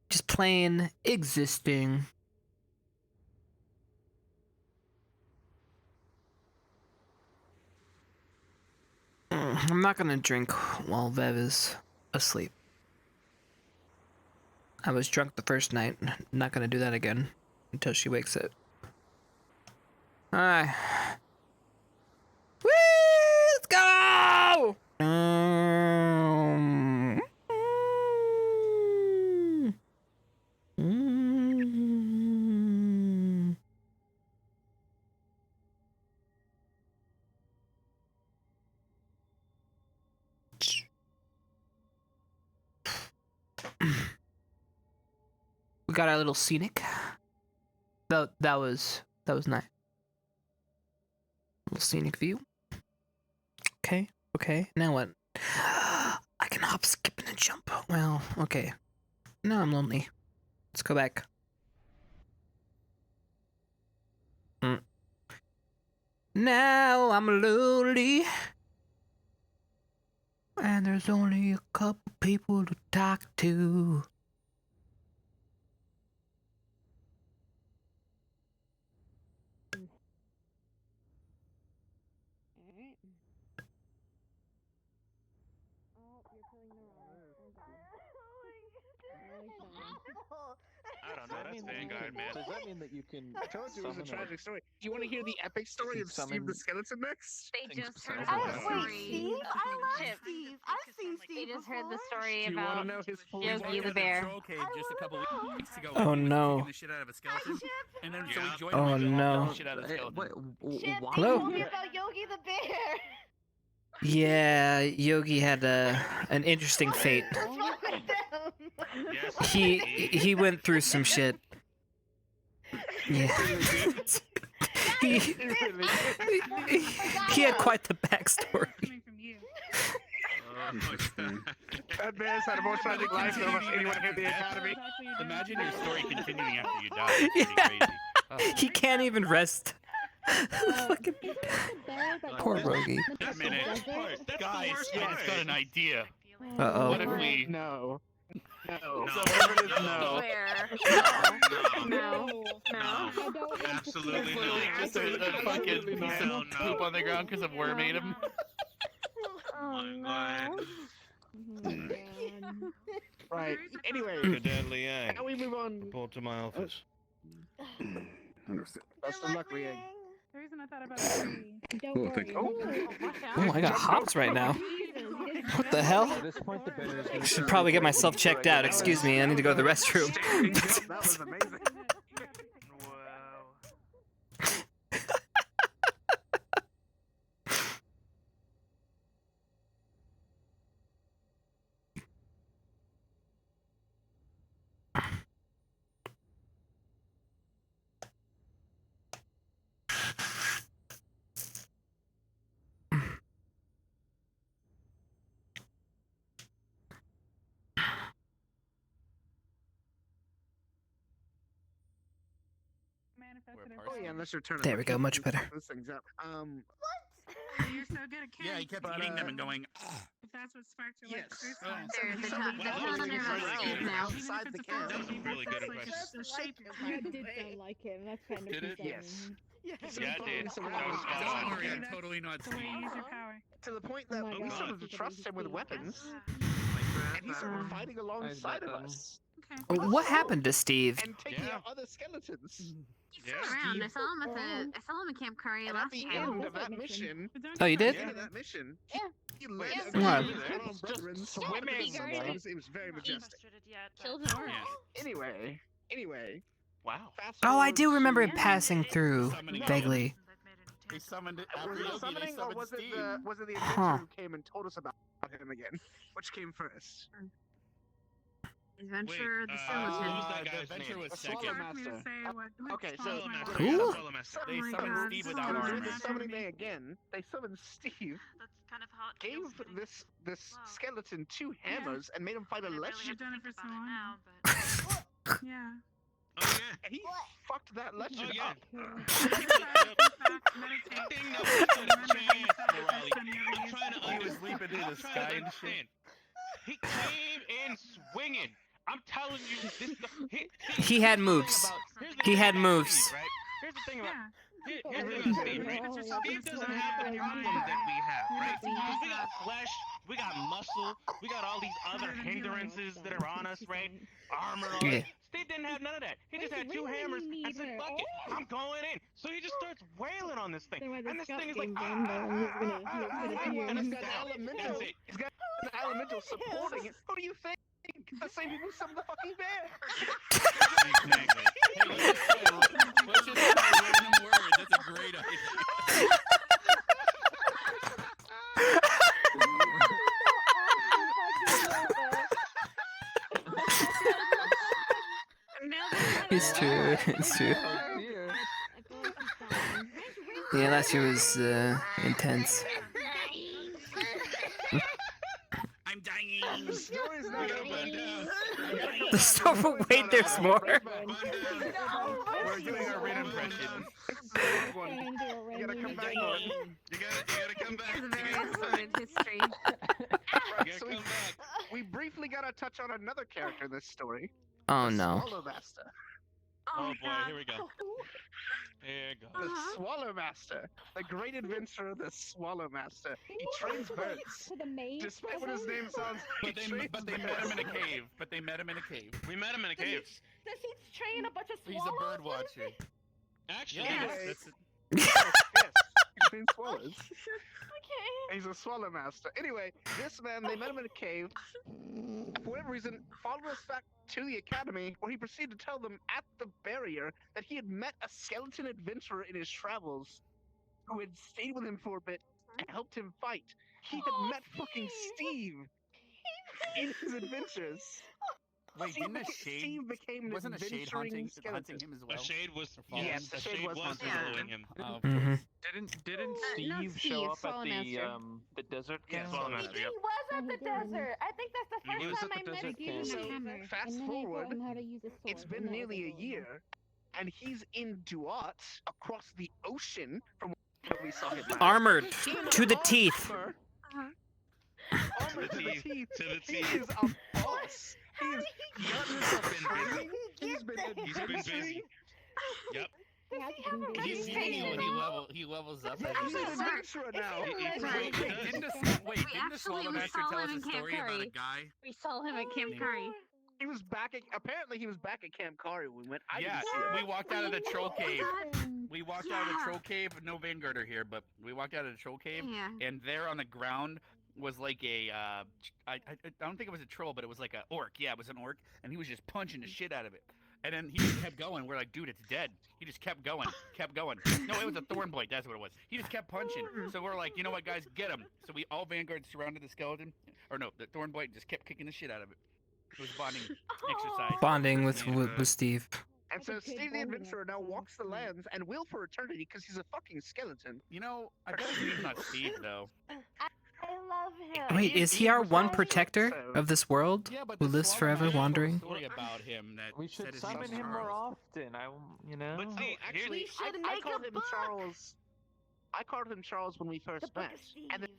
Just playing, existing. I'm not gonna drink while Vev is asleep. I was drunk the first night. Not gonna do that again until she wakes up. Alright. Woo! Let's go! We got our little scenic. That was nice. Little scenic view. Okay. Now what? I can hop, skip, and jump. Well, okay. Now I'm lonely. Let's go back. Now I'm lonely. And there's only a couple people to talk to. I don't know. That's Vanguard, man. Does that mean that you can? I told you it was a summon tragic story. Do you want to hear the epic story can of Steve summon the Skeleton next? They things just heard besides the the story. weapons? Wait, Steve? I love Chip. Steve. I've seen Steve They just heard the before. story Do you want about to know his full Yogi story? the bear. Okay, I just a couple wanna know. weeks ago. Oh, he was no. kicking the shit out of a skeleton, Chip. and then so Yeah. he joined Oh, my job, no. kicked the shit out of the skeleton. Chip, they Hello? told me about Yogi the bear. Yeah, Yogi had an interesting fate. What's wrong with them? Yes, He went through some shit. Yeah. he, he had quite the backstory. Coming from you. That bear's had a more tragic life than almost anyone here at the Academy. Imagine your story continuing after you die. It's pretty crazy. Oh. He can't even rest. Fucking poor Rogi. Wait a minute. That's the Guys, worst I just part. got an idea. Uh-oh. What if we... No. No. No. Whatever it is, no. Where? No. No. Absolutely Literally not. just a fucking piece of poop on the ground because of worm ate him. Oh my god. Right. Anyway, Your deadly eye. now we move on. Report to my office. Best of luck, Riang. The reason I thought about it. Don't worry. Oh, I got hops right now. What the hell? At this point, the bear is I gonna should be- probably get myself checked out. Excuse me, I need to go to the restroom. That was amazing. Wow. Manifested Oh yeah, unless you're turning. There we go, much better. Those things up. You're so good at Yeah, he kept eating them and going, If that's what sparked your Yes. first Oh. time. They're the So top. that That's was on really their good. Steve now. Outside the camp. That was a really good Like, impression. the shape of You it. did sound like him. That's kind of Did it? concerning. Yes. Yeah, it did. So That that was was spot don't on. worry, I'm That's totally not The way you Steve. use your power. To the point Oh that my we God. started to trust him with weapons, Like and he started fighting alongside of bet us Okay. What happened to Steve? and taking Yeah. out other skeletons. He's Yeah. still around. I Steve- saw him at the. I saw him at Camp Curry And at last the time. end Yeah. of that mission, But don't Oh, you you did? the forget end of it. that mission, Yeah. he led Yes. a Right. group of Venom brethren swimming. It was very majestic. Killed an orc. Yeah. Anyway, Wow. fast Oh, I forward do remember to- it passing through Summoning vaguely. They summoned it Was after it Yogi, they summoning or summoned was it Steve. the Huh. adventure who came and told us about him again? Which came first? Adventure, the Wait, skeleton. what was that The guy's adventure name? was A swallow second. Ask me to master. say what Okay, so- swallow master. Cool. Swallow Master. They Oh my summoned God, Steve this is without So gonna they be did armor. the summoning day again. They summoned Steve, That's kind of how it gave feels getting- this Wow. skeleton 2 hammers, and made him fight a I really leg have shield. to done it think for so about it long now, now. but Yeah. Oh yeah. And he fucked that legend Oh, yeah. up. Thing that was good. Morale. I'm trying to He was understand. leaping through I'm the trying sky to and shit. understand. He came in swinging. I'm telling you, this. He had moves. He had moves. Right? Here's the thing about. Yeah. Here's the thing about Steve, right? Steve doesn't have the problem that we have, right? Because we got flesh, we got muscle, we got all these other hindrances that are on us, right? Armor. All Yeah. that. Steve didn't have none of that. He just had 2 hammers and said, "Fuck it, I'm going in." So he just starts wailing on this thing, and this thing is like, And it's got elemental. That's it. It's got an elemental supporting it. Who do you think? The same people who summoned the fucking bear. Exactly. Let's just start random words. That's a great idea. It's true. It's true. Oh, dear. Yeah, last year was intense. I'm dying. The story's not over. The store. Wait, there's more. We're doing our red impression. You gotta come back, Norton. You gotta come back. It's a very sordid history. You Right, gotta so come back. we briefly gotta touch on another character in this story. Oh the no. Swallow Master. Oh my boy, God. here we go. There you go. The Swallow Master, the great adventurer, the Swallow Master. He trains birds. To the maid. Despite what his name sounds, But they met him in a cave. But they met him in a cave. We met him in a cave. Does he train a bunch of He's swallows? a bird watcher. Actually, Yes. yes, he trains swallows. Okay. He's a Swallow Master. Anyway, this man, they met him in a cave. For whatever reason, followed us back to the academy, where he proceeded to tell them at the barrier that he had met a skeleton adventurer in his travels who had stayed with him for a bit and helped him fight. He had met fucking Steve in his adventures. Wait, didn't a Steve shade? became an Wasn't a shade adventuring hunting him as well? a shade was Or following yes, him? a shade was following him. Oh, Mhm. Didn't not Steve Steve, show up at Swallow the desert Yeah, camp? Swallow He, Master, he yep. was at the he did. desert. I think that's the He first was time at I the met desert Gave him So, a hammer, fast and then forward, I taught him how to use a sword. it's been and that was nearly a adorable. year, and he's in Duat across the ocean from where we saw him last. Armored In to the teeth. armor. To Armor the teeth. To the He teeth. is a boss. He is done himself training. He's been He's been busy. Yep. He Does has he been have a busy. He levels up. Yeah, as he's he an goes. adventurer now. Wait, didn't the Swallow Master tell us a story about a guy? We saw him at Camp Named- Curry. He was back at, apparently he was back at Camp Kari when we went. I Yeah, didn't see him. we walked out of the troll cave. Him. We walked out of the troll cave. No Vanguarder here, but we walked out of the troll cave, Yeah. and there on the ground was like a I don't think it was a troll, but it was like a orc. Yeah, it was an orc, and he was just punching the shit out of it. And then he just kept going. We're like, dude, it's dead. He just kept going, kept going. No, it was a thorn blade. That's what it was. He just kept punching. So we're like, you know what, guys, get him. So we all Vanguard surrounded the skeleton, or no, the thorn blade just kept kicking the shit out of it. It was bonding exercise. Bonding with And, with Steve. And so That's a good Steve the bonding Adventurer now exercise. walks the lands and will for eternity because he's a fucking skeleton. You know, I bet his name's not Steve though. I love him. Wait, is he our one protector of this world Yeah, but who the lives Swallow forever Master told a wandering? story about him that We said should his name summon was him more Charles. often. You know. But see, here's Actually, should I make called a him book. Charles. I called him Charles when we The first Book met, of Steve. and then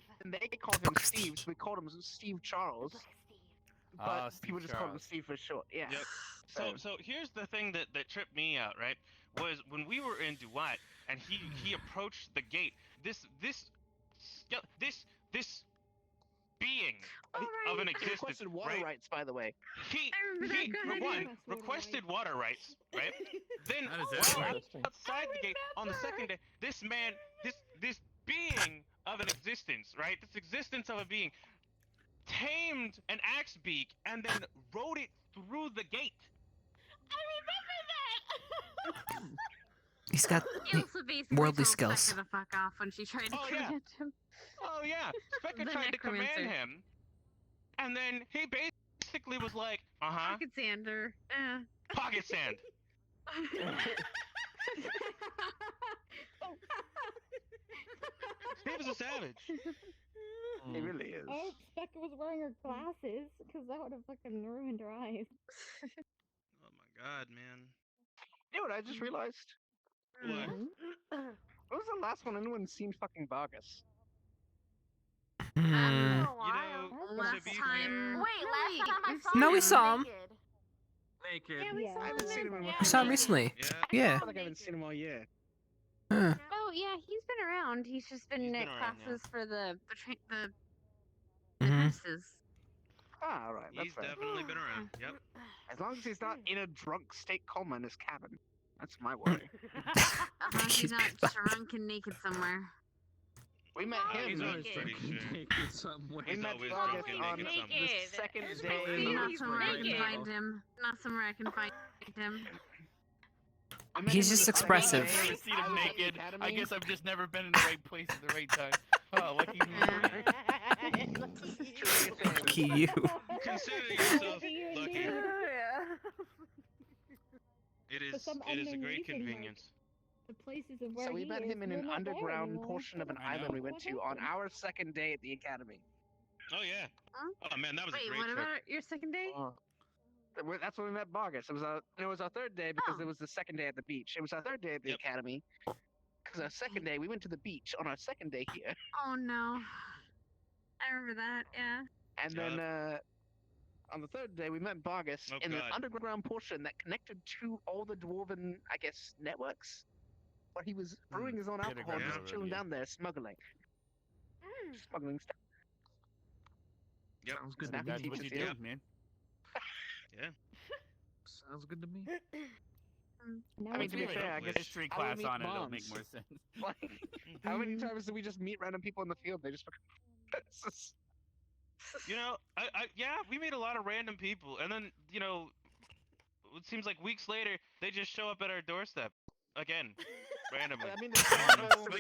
they called him Book of Steve, Steve. so we called him Steve Charles. The Book of Steve. But Ah, Steve people just called him Charles. Steve for short. Yeah. Yep. So here's the thing that tripped me out, right? Was when we were in Duat and he approached the gate. This being of an He existence, requested water right? rights, by the way. He remember that. Go ahead, for one Request water requested water rights, right? Then How does while that work? Interesting. outside the gate on the second day, this man, this being of an existence, right? This existence of a being tamed an axe beak and then rode it through the gate. I remember that. He's got He also basically worldly told skills. Becca the fuck off when she tried to Oh, yeah. command him. Oh yeah, Becca The tried to command necromancer. him, and then he basically was like, "Uh-huh, Pocket sander. pocket sand." He was a savage. He really is. I hope Becca was wearing her glasses, because that would have fucking ruined her eyes. Oh my god, man. You know what I just realized? What? When was the last one anyone seen fucking Vargas? Hmm. A You while. know, Last to be time. Wait, last time I saw No, him we saw him. naked. Naked. Yeah, we Yeah. saw I haven't seen him in Yeah. We saw him recently. Yeah. I Yeah. feel like I haven't seen him all year. Huh. Oh yeah, he's been around. He's just been He's at been around, yeah. classes for the Mhm. nurses. Ah, alright, that's He's fair. definitely been around. Yep. As long as he's not in a drunk state coma in his cabin. That's my worry. He's He's not been- drunk and naked somewhere. We met Oh, him. He's always naked. pretty sure. Naked somewhere. We He's met always Vargas drunk and on naked the somewhere. second It's day. basically Not he's somewhere I can naked. find him. Not somewhere I can find him. I met He's him just on the second expressive. day I've never seen him at the naked. I academy. guess I've just never been in the right place at the right time. Oh, lucky me. Lucky you. Consider yourself You and lucky. me. It For is. some It is a unknown great reason, like, convenience. The places of where So we he met is, him in we're an not there underground anymore. portion of an I island know. we went What to on happened? our second day at the academy. Oh yeah. Huh? Oh man, that was Wait, a great what trip. about your second day? That's when we met Vargas. It was our third day because Oh. it was the second day at the beach. It was our third day at the Yep. academy. Because our second day we went to the beach on our second day here, Oh no. I remember that, yeah. and then on the third day we met Vargas Oh, in an God. underground portion that connected to all the dwarven, I guess, networks. But he was brewing his own Get a alcohol, grab just already, chilling yeah. down there, smuggling. Smuggling stuff. Yep. Sounds good to Snappy me. That's what you teachers, do, man. Yeah. Sounds good to me. Now I mean, to be Hopefully. fair, I guess History how we class meet on it, it'll make moms. more sense. Like, how many times do we just meet random people in the field? They just fucking. You know, yeah, we made a lot of random people, and then it seems like weeks later they just show up at our doorstep again, randomly. I mean,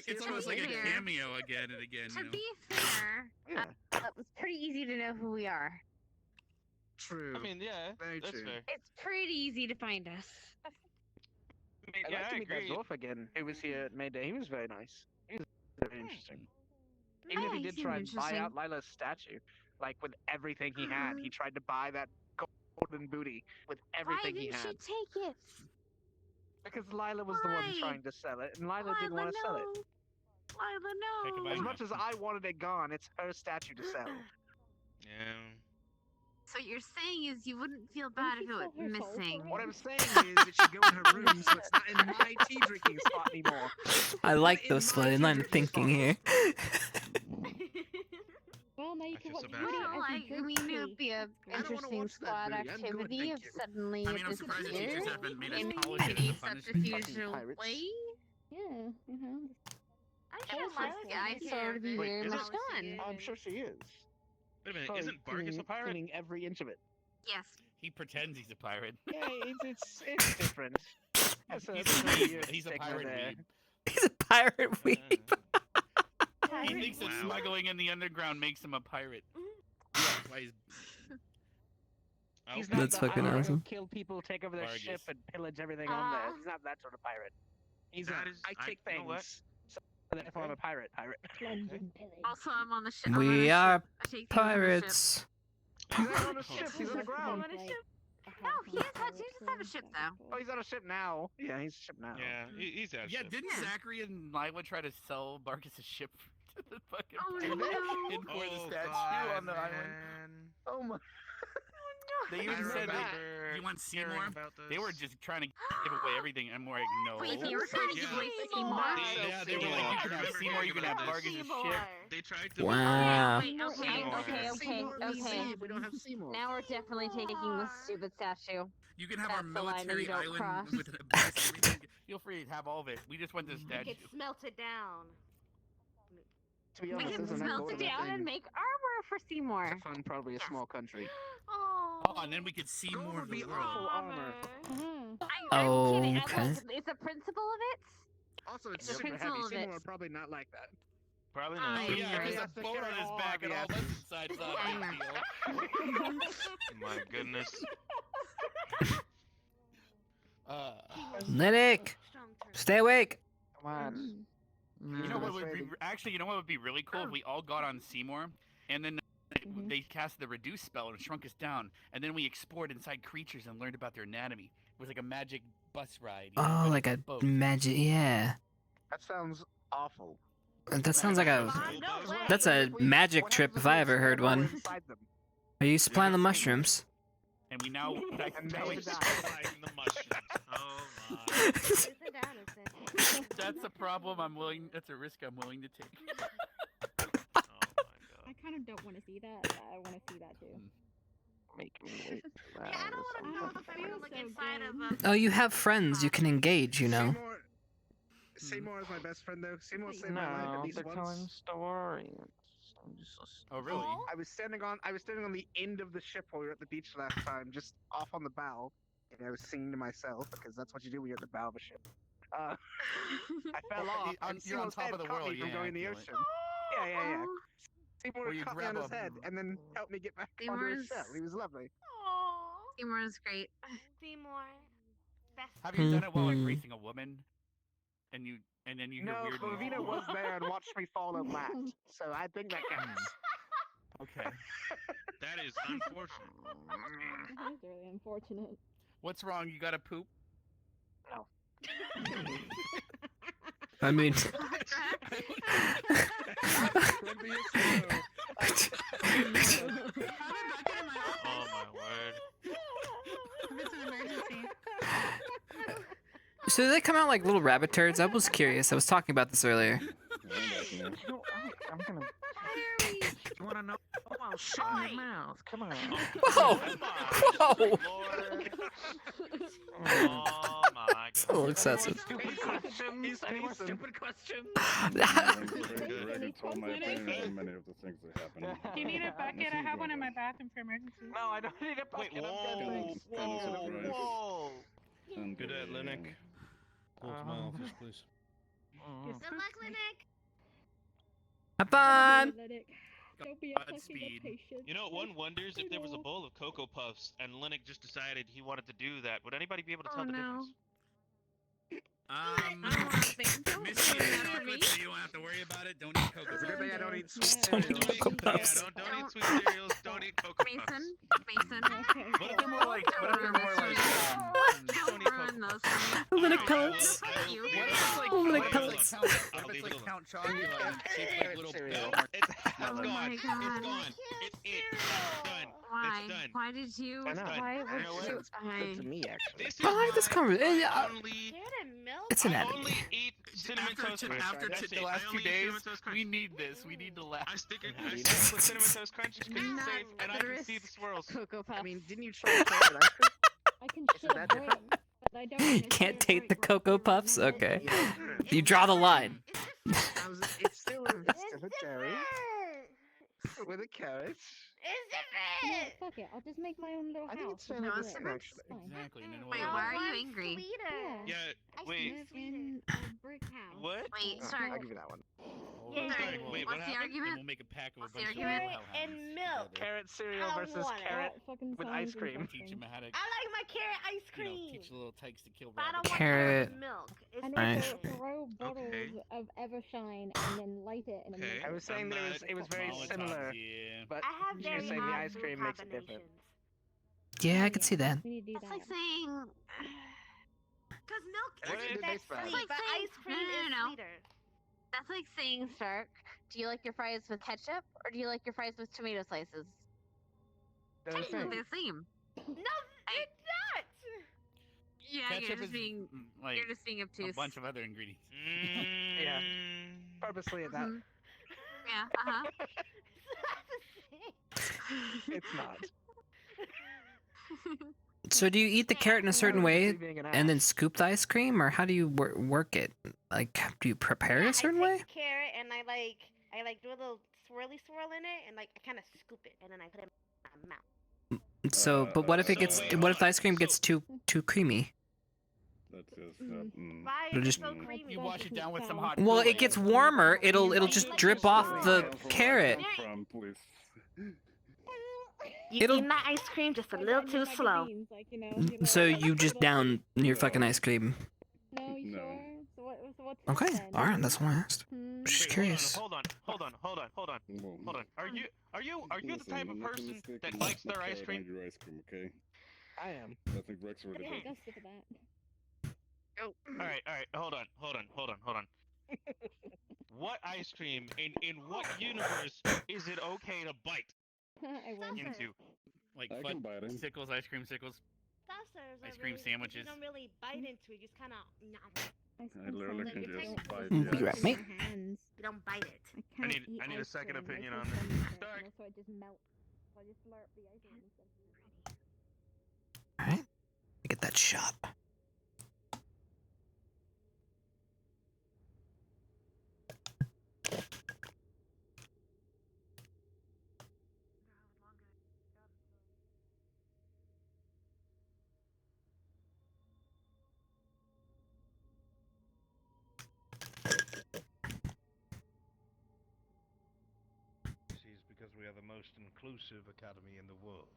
It's almost like a cameo again and again. To be fair, Yeah. it was pretty easy to know who we are. True. I mean, yeah, Very that's true. fair. It's pretty easy to find us. I mean, I'd yeah, like to I meet that agree. dwarf again, who was here at May Day. He was very nice. He was very interesting. Even if he did Nice, try and buy interesting. out Lila's statue, like with everything he had, he tried to buy that golden booty with Why everything he didn't had. you take it? Because Lila was the one Why? trying to sell it, and Lila didn't want to sell it. Lila, no. As much as I wanted it gone, it's her statue to sell. Yeah. So what you're saying is you wouldn't feel bad if it was missing. What I'm saying is it should go in her room, so it's not in my tea drinking spot anymore. I like those line of thinking here. Well, now you I can feel watch so bad. Beauty Well, as you I mean, it would be a I don't wanna interesting watch that squad movie. I'm good, activity thank if you. suddenly I mean, it I'm surprised that disappeared teachers haven't made us in polish it as a any punishment. subterfugial Pirates. way. Yeah, you know. I'm sure Lila's I here, sort of be Wait, very is much it- done. I'm sure she is. Wait a minute, Probably isn't Barkus a pirate? cleaning every inch of it. Yes. He pretends he's a pirate. Yeah, it's different. That's a, He's that's a a weeb. weird He's a stigma pirate there. weeb. He's a pirate weeb. He thinks that Wow. smuggling in the underground makes him a pirate. That's why he's He's Okay. not That's the fucking pirate who awesome. Kill people, take over their Vargas. ship, and pillage everything on there. He's not that sort of pirate. He's That a, is- I take you know what? things. So therefore, I'm a pirate. London pillage. Also, I'm on the ship. I'm on We a are ship. I take things on the ship. pirates. He's not on a ship. He's on the ground. No, he does have a ship though. Oh, he's on a ship now. Yeah, he's a ship now. Yeah, he's out. Yeah, didn't Zachary and Lila try to sell Barkus a ship to the fucking Oh, pirate no. and pour the Oh, statue God, on the island? man. Oh my. They I even said remember that that. you want Hearing Seymour? about They were this. just trying to give away everything, and we're like, no. Wait, they were trying to give Yeah. away Seymour? Yeah, they were like, you can have Remember Seymour, you can hearing have about Bargus' this. ship. They tried to. Wow. Wait, okay. We don't have Seymour. Now we're definitely taking the stupid statue. You can have our That's the line that military you don't island cross. with a base. Everything. Feel free to have all of it. We just want the statue. It melted down. To be We honest, can isn't that melt cool it that down thing and make armor for Seymour. to fund probably a small country? Oh, and then we could see Gold more would of the be world. awful armor. I'm kidding. Okay. It's a principle of it. Also, it's The super heavy. principle of Seymour it. would probably not like that. Probably I not. Oh, yeah, agree. there's a Has to boat carry on his all back of and all the this side's not a big deal. My goodness. Lynic, stay awake. Come on. You know what would That's be right. actually? You know what would be really cool if we all got on Seymour, and then they cast the reduce spell and shrunk us down, and then we explored inside creatures and learned about their anatomy. It was like a magic bus ride. you know, Oh, but like it's a boat. magic. Yeah. That sounds awful. That sounds like a. No way. That's a What magic happens trip if if we I ever heard explore one. inside them? Are you supplying the mushrooms? And we now. And now it's Flying the mushrooms. Oh my. That's a problem. That's a risk I'm willing to take. Oh my god. I kind of don't want to see that, but I want to see that too. Make me wait. Yeah, I don't want to know if I want to look so inside of good. Oh, you have friends. You can engage. You know. Seymour is my best friend though. Seymour saved my life at No, least they're telling once. stories. I'm just Oh, really? I was standing on the end of the ship while we were at the beach last time, just off on the bow, and I was singing to myself because that's what you do when you're at the bow of a ship. I fell off. And You're on Seymour's top head of the caught world. me from Yeah, going in the I feel it. ocean. Yeah. Seymour Or you caught me on grab his a- head and then helped me get back onto his shell. He was lovely. Seymour is great. Seymour. Best. Have you done it while Mhm. embracing a woman? And then you hear No, weird but noises? Ravina was there and watched me fall and laughed, so I think that counts. Okay. That is unfortunate. That is really unfortunate. What's wrong? You gotta poop? No. I mean. Oh my word. It's an emergency. So do they come out like little rabbit turds? I was curious. I was talking about this earlier. I'm gonna. You wanna know? Oh, I'll shut your mouth. Come on. Whoa! Whoa! Oh my god. It's a little excessive. Stupid questions. Any more stupid questions? Already told my opinion on many of the things that happened. Do you need a bucket? I have one in my bathroom for emergencies. No, I don't need a bucket. Wait, I'm dead. whoa. Good day, Linux. Call to my office, please. Good luck, Linux. Have fun! Don't be Godspeed. You know, one wonders if there was a bowl of Cocoa Puffs and Linux just decided he wanted to do that. Would anybody be able to tell the difference? Missy eats chocolate, so you don't have to worry about it. Don't eat Cocoa Puffs. I don't eat sweet Don't cereals. eat Cocoa Puffs. Yeah, don't eat sweet cereals. Don't eat Cocoa Puffs. Mason. What if they're more like? What if they're more like? Don't eat Cocoa Ruin Puffs. those. Linux pellets. What What if it's like? Oh, What like if pellets. it's like Count? What if it's like Count Chocula and it's shaped like little bells? It's Oh gone. my It's God. gone. It's done. Why? It's done. Why did you? Why not? Why You know would what? you? Good to me, actually. This is I like this why conversation. I only Carrot and milk. It's an I edit. only eat cinnamon toast crunch. After That's the it. last I 2 only eat days, cinnamon toast crunch. we need this. We need to laugh. I stick it with cinnamon toast crunch because it's Not safe and I can see the swirls. Cocoa Puffs. I mean, didn't you try carrot ice cream? I can Isn't share that brain, different? but I don't. Can't take the Cocoa Puffs? Okay. Yeah. You draw the line. It's still a cherry with a carrot. No, fuck it. I'll just make my own little I think house. it's with fairly no decent, bricks. actually. Fine. Exactly. And then Wait, we'll- why are you angry? Yeah, I wait. live in a brick house. What? Wait, Oh, sorry. I'll give you that one. Yeah. Sorry, Wait, what's what the happened? And argument? we'll make a pack of a What's the bunch of argument? hellhounds And milk. together. Carrot cereal I versus want it. carrot That fucking with sounds ice cream. interesting. Teach them how to, I like my carrot ice you cream. know, teach the little tykes to kill But I don't rabbits. want Carrot. with milk. It's And Right. also throw bottles Okay. of Evershine and then light it in a Okay. minute. I was saying that it was very Molotovs, similar, yeah. but I have you're very saying the odd ice food cream makes it different. combinations. Yeah, I could see that. We need to do That's that. like saying. Cause milk Actually, isn't the that base brand. sweet, Like but saying- ice cream no, is no. sweeter. That's like saying, Shark, do you like your fries with ketchup or do you like your fries with tomato slices? They're the They're same. the same. No, it's not. Yeah, Ketchup you're just is being. like You're just being a obtuse. bunch of other ingredients. Yeah. Purposely at that. Mhm. Yeah. Uh huh. It's not. So do you eat the carrot in a certain way Being an and then ass. scoop the ice cream, or how do you work it? Like, do you prepare it Yeah, a certain I way? take carrot and I do a little swirly swirl in it and I kind of scoop it and then I put it in my mouth. So, but what if it So gets? wait, What hold if the on. ice cream gets too creamy? That's just Why It'll is it just- so creamy? You wash it down with some hot. Well, it Kool-Aid. gets warmer. It'll just drip off the carrot. from, please. You It'll- eat my ice cream just a little too slow. So you just down your fucking ice cream. No, you No. sure? So what's Okay, this then? all right, that's what I asked. Hmm. Just Wait, curious. Hold on. Well, Are you the listen, type of I'm not gonna person stick that my likes their ice carrot cream? on your ice cream, okay? I am. I think Rex already Okay, did. go stick with that. All right. Hold on. What ice cream in what universe is it okay to bite I win. into? Like I can bite him. sickles, ice cream sickles. Saucers Ice are cream really, sandwiches. You don't really bite into it. You just kind of. I literally can You're just taking- bite Be the right, ice. mate. Hands. You don't bite it. I can't need- eat I need a ice second cream. opinion It's on just this. stomach hurt, Dark. and also it just melts. So I just slurp the ice cream instead of All right, get that shot. Because we are the most inclusive academy in the world.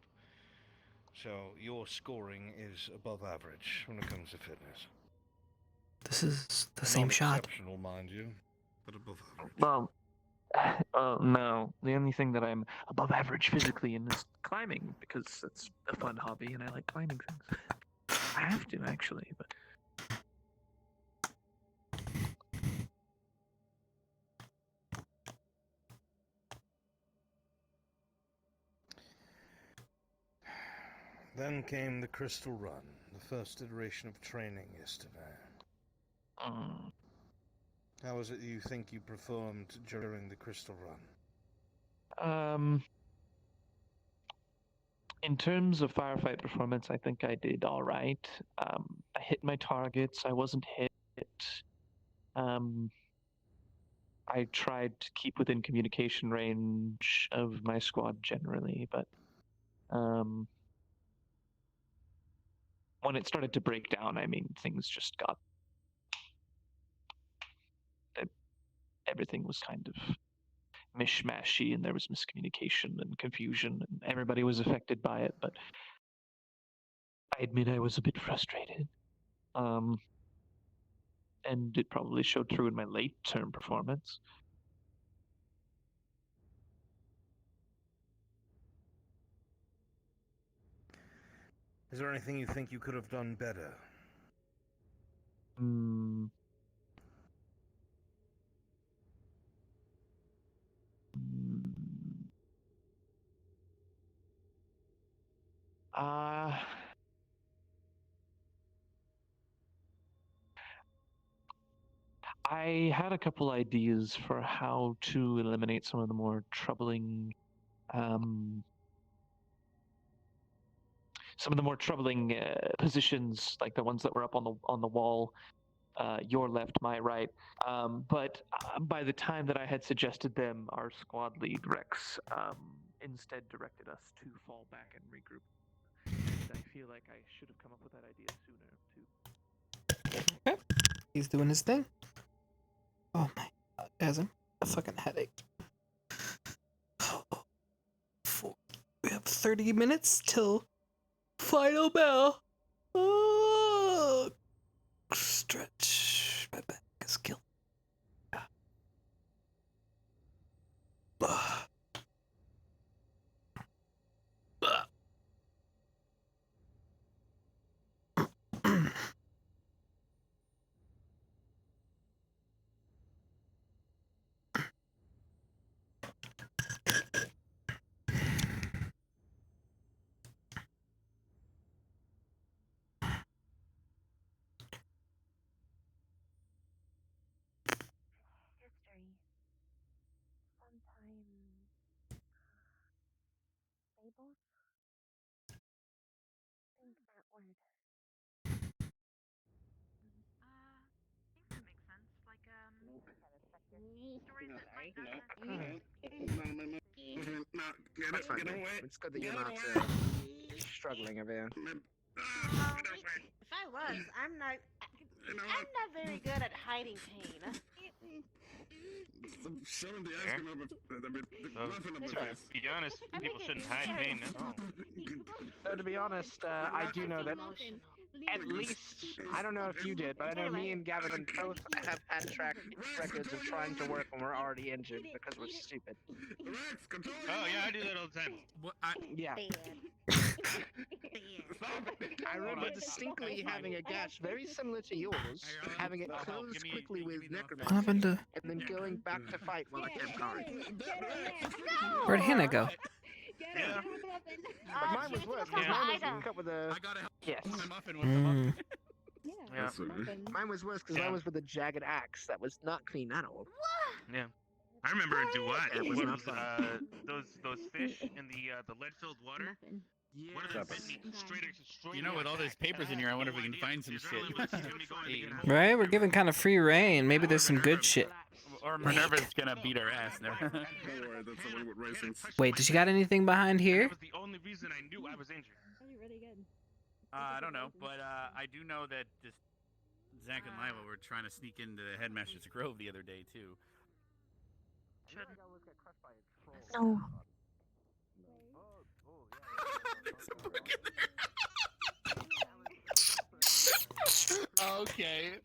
So your scoring is above average when it comes to fitness. This is the same Not shot. exceptional, mind you, but above average. Well, no. The only thing that I'm above average physically in is climbing because it's a fun hobby and I like climbing things. I have to actually, but Then came the Crystal Run, the first iteration of training yesterday. How is it you think you performed during the Crystal Run? In terms of firefight performance, I think I did all right. I hit my targets. I wasn't hit. I tried to keep within communication range of my squad generally, but when it started to break down, I mean, things just got... Everything was kind of mishmashy, and there was miscommunication and confusion, and everybody was affected by it, but I admit I was a bit frustrated. And it probably showed through in my late-term performance. Is there anything you think you could have done better? I had a couple ideas for how to eliminate some of the more troubling, positions, like the ones that were up on the wall, your left, my right. But by the time that I had suggested them, our squad lead Rex instead directed us to fall back and regroup. And I feel like I should have come up with that idea sooner too. Okay. He's doing his thing. Oh my god, hasn't a fucking headache. We have 30 minutes till final bell. Oh, stretch. My back is killing. History. Sometime. Fables? Think that word. Seems to make sense. Like, stories that might not That's fine, man. It's good that you're not struggling over here. If I was, I'm not very good at hiding pain. So, to be honest, people shouldn't hide pain at all. So to be honest, I do know that at least, I don't know if you did, but I know me and Gavin both have had track records of trying to work when we're already injured because we're stupid. Oh yeah, I do that all the time. Yeah. I remember distinctly having a gash very similar to yours, having it close quickly with necromancy, What happened to... and then going back to fight while I kept going. Where'd Hannah go? Yeah. But mine was worse, because mine was cut with a... Yes. Yeah. Mine was worse, because mine was with a jagged axe that was not clean at all. Yeah. I remember a duet. It was not fun. Those fish in the lead-filled water. One of them bit me straight. You know, with all those papers in here, I wonder if we can find some shit. Right? We're giving kind of free reign. Maybe there's some good shit. Or Minerva's gonna beat our ass. Wait, does she got anything behind here? That was the only reason I knew I was injured. Really good. I don't know, but I do know that this Zach and Lila were trying to sneak into the Headmaster's Grove the other day too. No. Okay.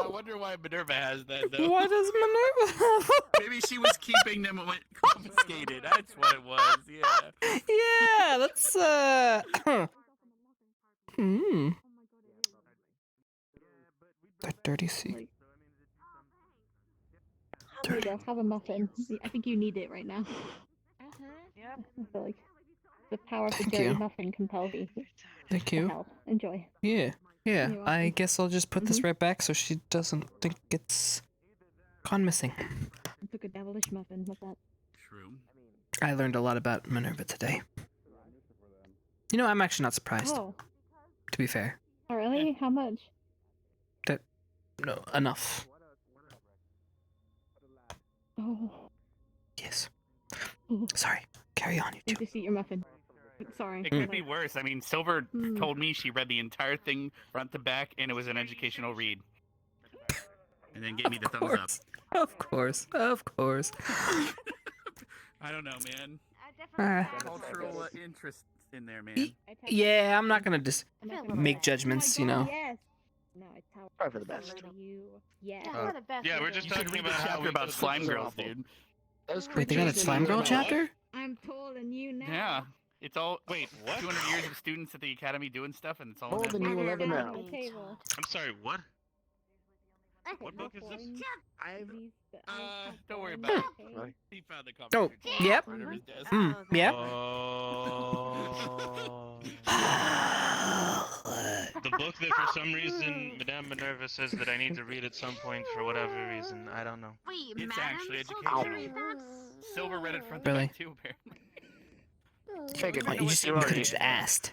I wonder why Minerva has that though. Why does Minerva? Maybe she was keeping them when confiscated. That's what it was. Yeah. Yeah, that's That dirty sea. There you go. Have a muffin. I think you need it right now. Yep. I feel like the power of the Thank dirty you. muffin compels you. Thank to you. help. Enjoy. Yeah. Yeah, You're I welcome. guess I'll just put this right back so she doesn't think it's gone missing. I took a devilish muffin. What's that? True. I learned a lot about Minerva today. You know, I'm actually not surprised, Oh, to be fair. oh really? How much? No, enough. Oh, Yes. oh. Sorry. Carry on, you You two. just eat your muffin. Sorry. It could be worse. I mean, Silver Hmm. told me she read the entire thing front to back, and it was an educational read. And then gave me the thumbs up. Of course. Of course. I don't know, man. Ah. Cultural interest in there, man. Yeah, I'm not gonna just make judgments, you know. Yes. No, it's how Probably for the best. you. Yes. Yeah, the best. Yeah, we're just You should talking read the about how chapter we about go to slime the girls, brothel. dude. Wait, they got a slime girl chapter? I'm taller than you now. Yeah. It's all Wait, what? 200 years of students at the academy doing stuff, and it's all More in that than you book. will ever know. On the table. I'm sorry, what? Put What book is this? orange I've these- Don't worry orange about it. okay? He found the Oh, conversation. yep. Right over his desk. Yep. The book that for some reason Madame Minerva says that I need to read at some point for whatever reason. I don't know. Wait, It's Madam actually told you to educational. read that? Silver read it front to Really? back too, apparently. Figured You just you could have just asked.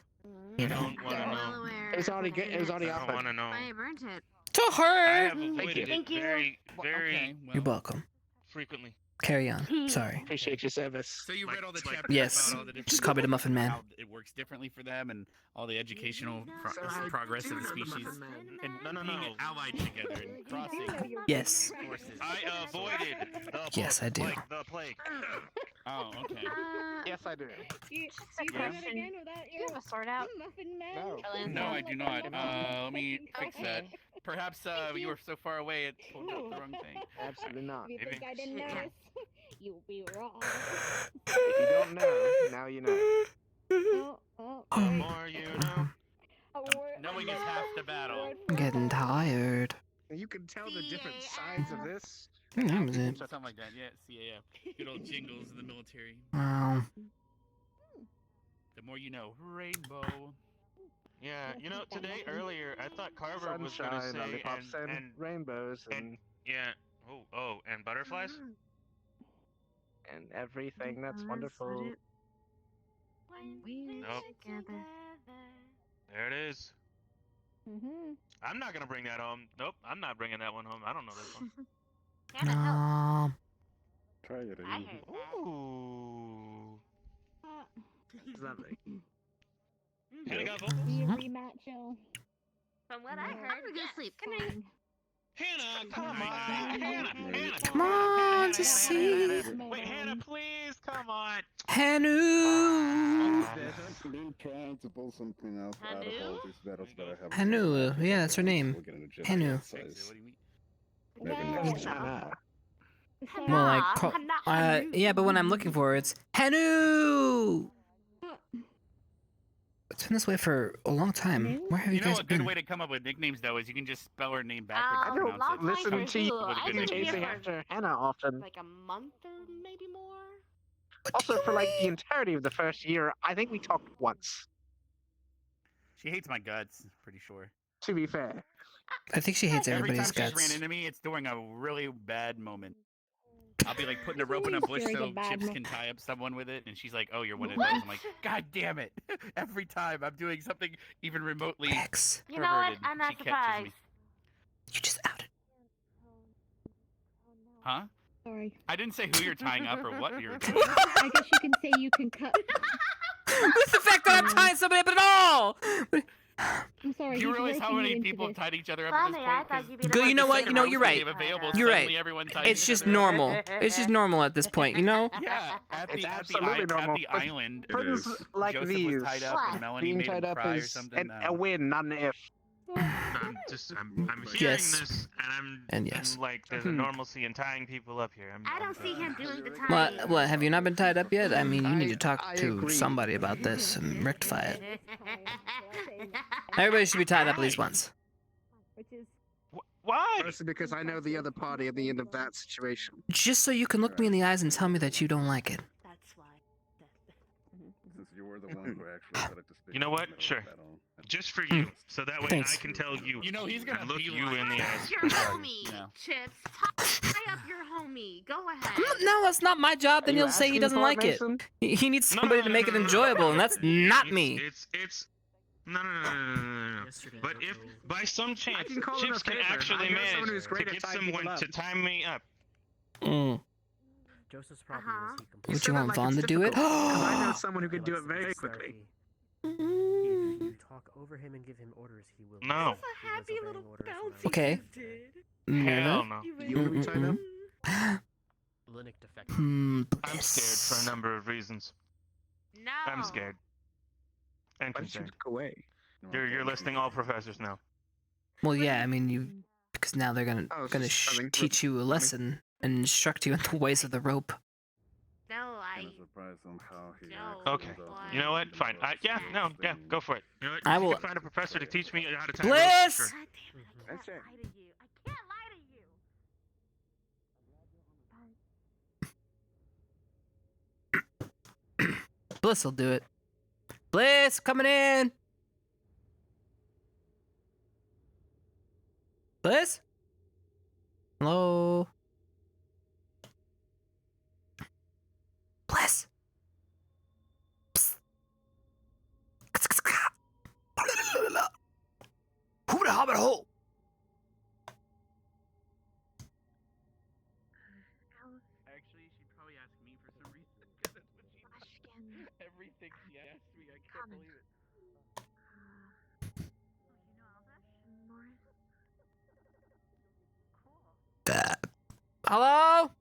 You I know. don't want to Well know. aware. It was already I don't want to know. I burnt it. To I her. have avoided it Thank you. very, Okay, very well. You're welcome. frequently. Carry on. Sorry. Appreciate your service. So you read all the Like- chapters Yes. about all the different Just call me the Muffin Man. how it works differently for them and all the educational So I progress of the do know the species Muffin Man. and No, being no. allied together and crossing Yes. forces. I avoided the Yes, book I do. like the plague. Oh, okay. Yes, I do. You Yeah. find it again without You your have a sword out? muffin man? No. No, I do not. Let me fix that. Okay. Perhaps you were so far away it pulled up the wrong thing. Absolutely not. If you think I didn't notice, you'll be wrong. If you don't know, now you know. Oh, The wait. more you know. A word- Knowing is half the battle. word I'm for getting that. tired. You can tell the different sides of this. That was it. Something like that. Yeah, CAF. Good old jingles in the military. Wow. The more you know. Rainbow. Yeah, you know, today earlier I thought Carver was gonna Sunshine, say lollipops, and rainbows, and yeah. Oh, and butterflies. and everything that's wonderful. Nope. There it is. Mhm. I'm not gonna bring that home. Nope, I'm not bringing that one home. I don't know this one. No. Try it. I heard that. Ooh. It's lovely. Hannah got vocals? Be a rematch, yo. From what I I'm heard, gonna go sleep. Fine. Hannah, come on. Hannah, Come on, to see. Wait, Hannah, please, come on. Hanu. I'm trying to pull something out of all these battles that I have. Hanu. Yeah, that's her name. We'll get an agenda Hanu. size. What do you mean? Maybe next time. Hannah. More like, Hannah. yeah, but when I'm looking for it, it's Hanu. It's been this way for a long time. Where have you You know guys a good been? way to come up with nicknames though is you can just spell her name backwards I and don't pronounce it. listen time to you for What a good you. nickname. chasing after Hannah often. Like a month or maybe more. Also, for like the entirety of the first year, I think we talked once. She hates my guts, pretty sure. To be fair. I think she hates Every time everybody's she's ran guts. into me, it's during a really bad moment. I'll be like putting a rope in a It's bush during a so bad Chips mo- can tie up someone with it, and she's like, "Oh, you're one of those." I'm like, "God damn it!" Every time I'm doing something even remotely Rex, You know what? perverted, I'm not she catches me. surprised. you just outed. Huh? Sorry. I didn't say who you're tying up or what you're doing. I guess you can say you can cut. With the fact that I'm tying somebody up at all. I'm sorry. Do you he's realize how working many you into people this. tied each other up at Funny, this I point? thought 'Cause you'd be the Good, one you know to what? sit You know, around you're and right. Became available, You're right. suddenly everyone ties It's each just other up. normal. It's just normal at this point, you know? Yeah, at It's the absolutely at normal. the But island, Things like Joseph these, was tied up and Melanie being made tied him up cry or is something. a win, not an if. I'm hearing Yes. this, and And yes. like, there's a normalcy in tying people up here. I don't see him doing the time. What, have you not been tied up yet? I mean, you need to talk I to agree. somebody about this and rectify it. Everybody should be tied up at least once. Which is Why? Mostly because I know the other party at the end of that situation. Just so you can look me in the eyes and tell me that you don't like it. That's why. Since you were the one who actually started to speak. You know what? in the middle Sure. of the battle, I just for you, so that way Thanks. I can tell you. You know he's gonna look be you like, in the eyes. Your homie, Chipz. Tie up your homie. Go ahead. No, that's not my job. Then Are you he'll say he asking doesn't for like it. Mason? He needs somebody to make it enjoyable, and that's not me. It's no. But if by some chance can call in a Chipz can favor. actually I know someone manage who's to great at get tying people someone up. to tie me up, Joseph's problem is he Would you want Vaughn to do it? Because I know someone who could do it very quickly. If you talk over him and give him orders, he will. No. This is a happy little bouncy Okay. you did. hell no. You want to be tied up? Linux defective. I'm scared for a number of reasons. No. I'm scared and Why did you concerned. look away? You're listing all professors now. Well, yeah, I mean, because now they're gonna Oh, it's just something for- teach you a lesson and instruct you in the ways of the rope. No, I. Surprised on how he No. Okay. You know what? Fine. Yeah. Go for it. You know what? I If you will- can find a professor to teach me how to tie Bliss! ropes, sure. God damn it! I That's can't it. lie to you. I can't lie to you. Bliss will do it. Bliss, coming in. Bliss? Hello? Bliss? Psst. Who the hobbit hole? Actually, she probably asked me for some reason because that's what she does. Everything she asked me, I can't believe it. Hello?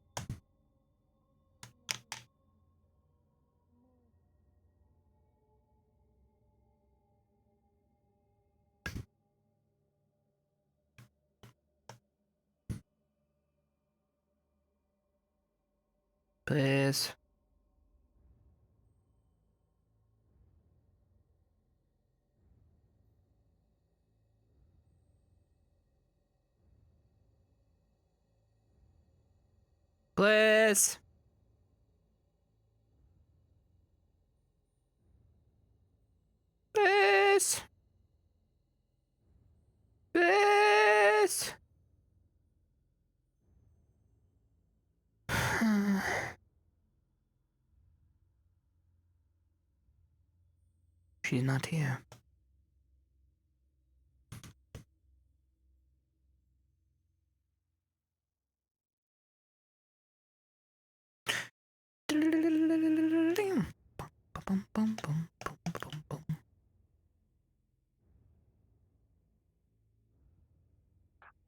Please. Bliss. Bliss. Bliss. She's not here.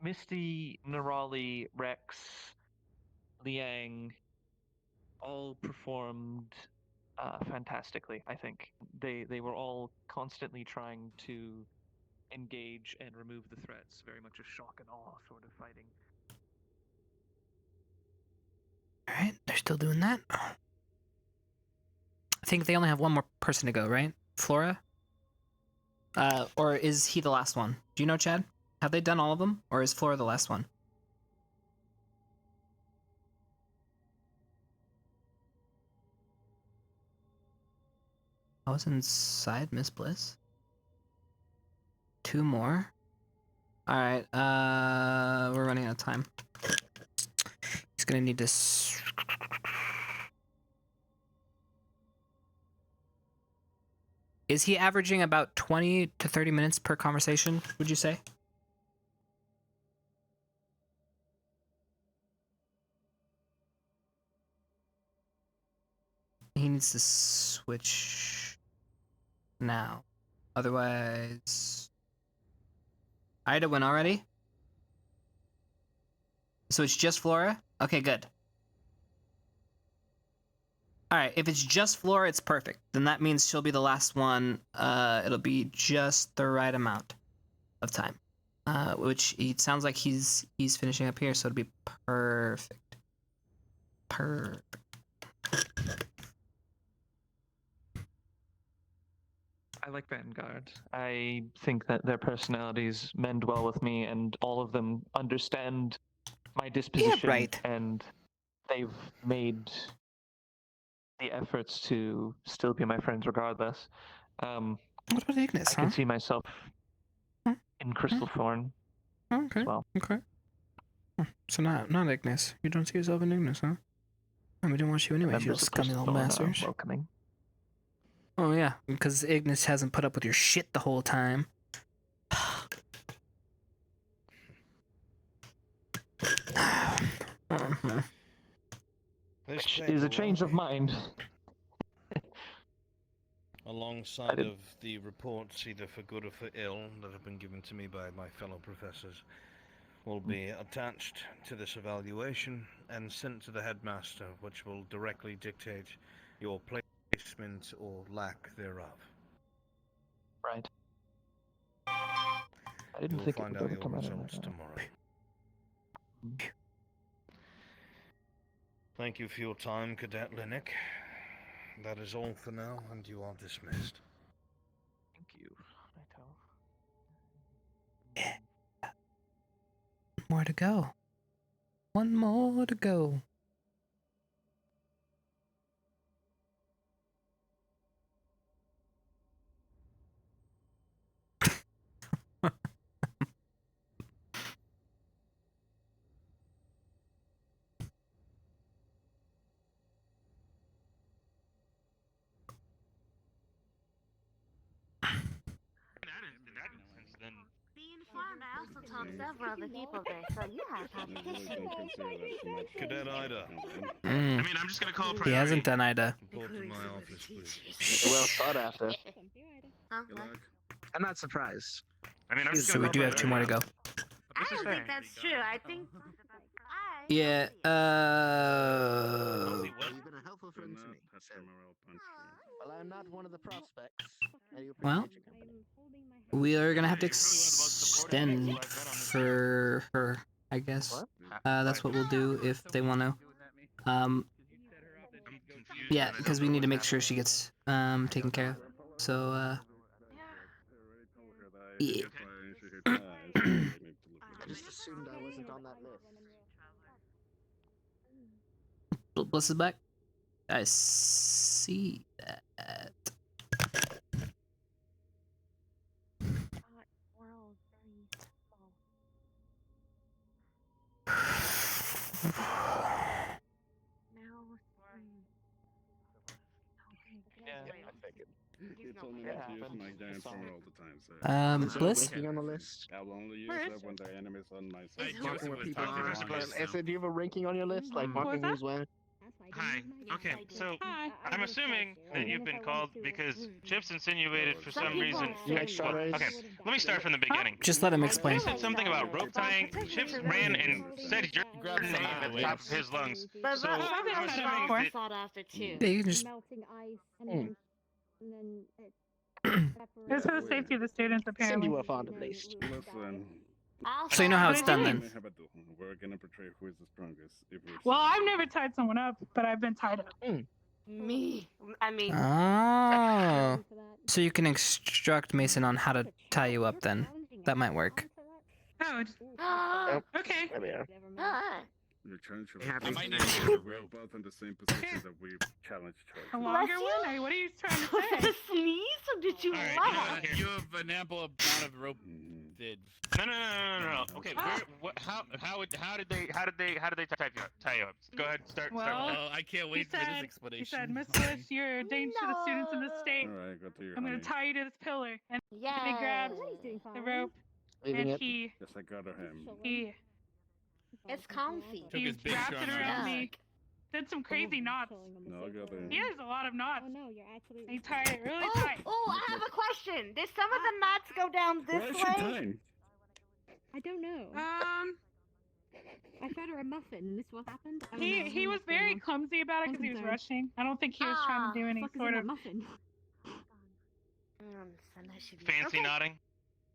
Misty, Nerali, Rex, Liang all performed fantastically, I think. They were all constantly trying to engage and remove the threats, very much a shock and awe sort of fighting. Alright, they're still doing that. I think they only have one more person to go, right? Flora? Or is he the last one? Do you know, Chad? Have they done all of them? Or is Flora the last one? I was inside Miss Bliss. 2 more. Alright, we're running out of time. He's gonna need to... Is he averaging about 20 to 30 minutes per conversation, would you say? He needs to switch now. Otherwise... Ida went already? So it's just Flora? Okay, good. Alright, if it's just Flora, it's perfect. Then that means she'll be the last one. It'll be just the right amount of time. Which it sounds like he's finishing up here, so it'll be perfect. Perfect. I like Vanguard. I think that their personalities mend well with me, and all of them understand my disposition. Yeah, right. And they've made the efforts to still be my friends regardless. What about Ignis, I can see myself in Crystal Thorn Okay. as well. Okay. So not Ignis. You don't see yourself in Ignis, huh? We didn't want you anyways, you little Members of scummy Crystal little Thorn are bastards. welcoming. Oh yeah, because Ignis hasn't put up with your shit the whole time. Which is a change of mind. Alongside of the reports, either for good or for ill, that have been given to me by my fellow professors, will be attached to this evaluation and sent to the headmaster, which will directly dictate your placement or lack thereof. Right. I didn't You'll think it find would out ever your come out of results that. tomorrow. Thank you for your time, Cadet Linnick. That is all for now, and you are dismissed. Thank you, Naito. More to go. One more to go. In that instance, then Be informed, I also told several other people this, so you have competition. Cadet Ida. Mm. I mean, I'm just gonna call He hasn't done Ida. Report to my office, please. Well thought after. Huh? What? I'm not surprised. I mean, I'm just So gonna we do have 2 more to go. I don't think that's true. I think. Yeah, You've been a helpful friend to me. So. Well, I'm not one of the prospects. I do Well, appreciate your company. we are gonna have to extend for her, I guess. That's what we'll do if they want to. Yeah, because we need to make sure she gets taken care of. So yeah. I just assumed I wasn't on that list. Bliss is back. I see that. He told me not to use my giant hammer all the time, so... Is there Bliss? ranking on the list? I will only use that when the enemy's on my side. Marking where people are. Do you have a ranking on your list? Like marking who's where? Hi. Okay, so I'm assuming that you've been called because Chipz insinuated for some reason. Like strawberries? Okay, let me start from the beginning. Just let him You explain. said something about rope tying. Chipz ran and said your name at the top of his lungs. But So I'm I'm assuming more that sought after too. Yeah, you can just. It's for the safety of the students, apparently. Cindy were fond at least. Listen. So you know how it's done then. We're gonna portray who is the strongest. Well, I've never tied someone up, but I've been tied up. Me. I mean. Oh. So you can instruct Mason on how to tie you up then. That might work. Oh, okay. There we are. You're trying to Happy. we're both in the same position that we challenged A her. longer one? Or what are you trying to say? To sneeze or did you laugh? You have an ample amount of rope. No. Okay, how did they tie you up? Go ahead, start. Well, Oh, I can't wait for this explanation. He said, Miss Bliss, you're a danger to the students in this state. Alright, go to your I'm going to tie you to this pillar. And he grabbed the rope, Leaving and it. he Yes, I got him. It's comfy. Took his big wrapped it strong around arm. me. Did some crazy knots. No, I got him. He has a lot of knots. He tied it really tight. Oh, I have a question. Did some of the knots go down Why this is she way? tying? I don't know. I fed her a muffin, and this what happened. I don't know. He was very clumsy about it because he was rushing. I don't think he was trying to do any sort of muffin. Fancy nodding.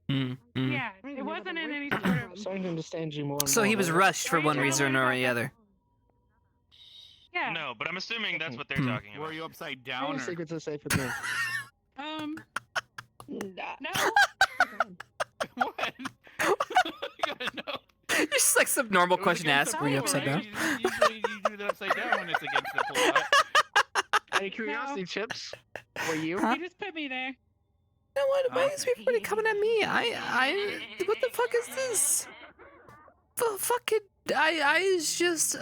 Yeah, it wasn't in any sort of. I'm starting to understand you more and So more. he was rushed for one reason or the other. Yeah. No, but I'm assuming that's what they're talking about. Were you upside All down? the Or... secrets are safe with me. No. What? It's just like some normal question to ask when you're upside down. Usually you do that upside down when it's against the pull. Out of curiosity, Chipz, were you? He just put me there. You know what? Why is everybody coming at me? What the fuck is this? Fucking, I is just.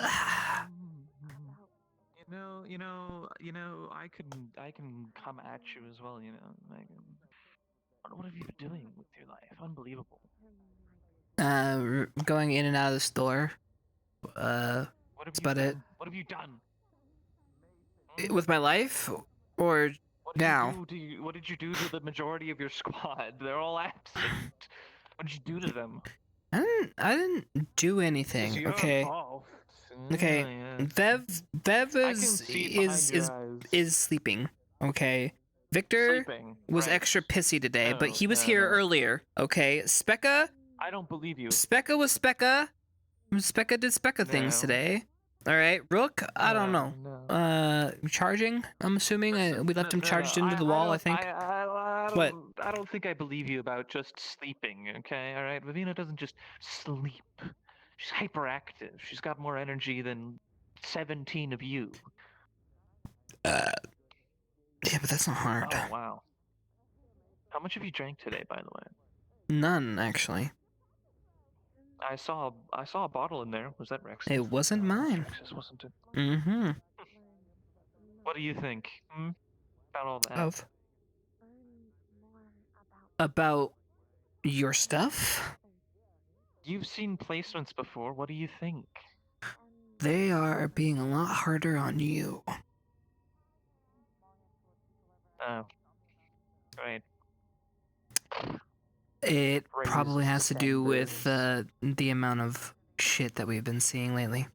I can come at you as well. Like, what have you been doing with your life? Unbelievable. Going in and out of the store. What have That's you about done? it. What have you done? With my life, or now? What did you do to the majority of your squad? They're all absent. What did you do to them? I didn't do It's anything. your Okay. fault. Okay. Yeah. Vev I can see it behind your eyes. is sleeping. Okay. Victor Sleeping, was right. extra pissy today, but No, he was no, here no. earlier. Okay. Specca I don't believe you. Specca was Specca. Specca did Specca things No. today. All right. Rook, I don't know. No. Charging. I'm assuming we left him charged into the wall. I think. What? I don't think I believe you about just sleeping. Okay, all right. Vivina doesn't just sleep. She's hyperactive. She's got more energy than 17 of you. Yeah, but that's not hard. Oh wow. How much have you drank today, by the way? None, actually. I saw a bottle in there. Was that Rex? It wasn't mine. Rex's, wasn't it? Mm-hmm. What do you think? About all that? About your stuff? You've seen placements before. What do you think? They are being a lot harder on you. Oh. Right. It probably Raised has to do with standards. the amount of shit that we've been seeing lately.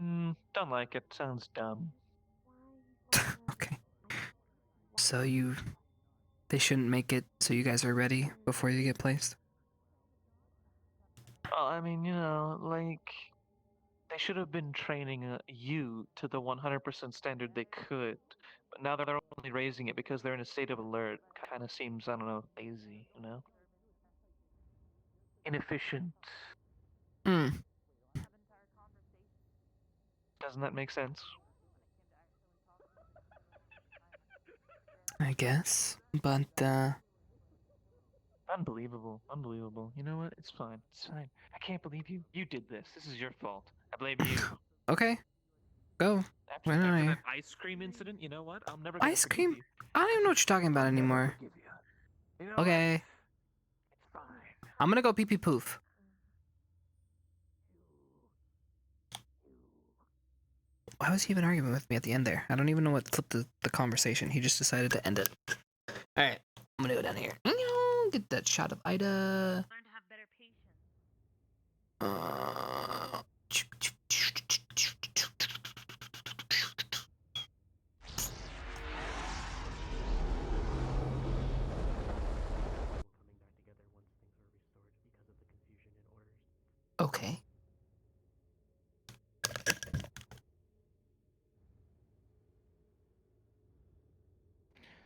Don't like it. Sounds dumb. Okay. So they shouldn't make it so you guys are ready before you get placed? Well, I mean, like, they should have been training you to the 100% standard they could. But now they're only raising it because they're in a state of alert. Kind of seems, I don't know, lazy, Inefficient. Doesn't that make sense? I guess. But, Unbelievable. Unbelievable. You know what? It's fine. It's fine. I can't believe you. You did this. This is your fault. I blame you. okay. Go. After that ice cream incident, you know what? I'm never gonna Ice forgive cream? you. I don't even know what you're talking about anymore. You know Okay. It's fine. I'm gonna go pee pee poof. Why was he even arguing with me at the end there? I don't even know what flipped the conversation. He just decided to end it. Alright, I'm gonna go down here. Get that shot of Ida. Learn to have better patience. Okay.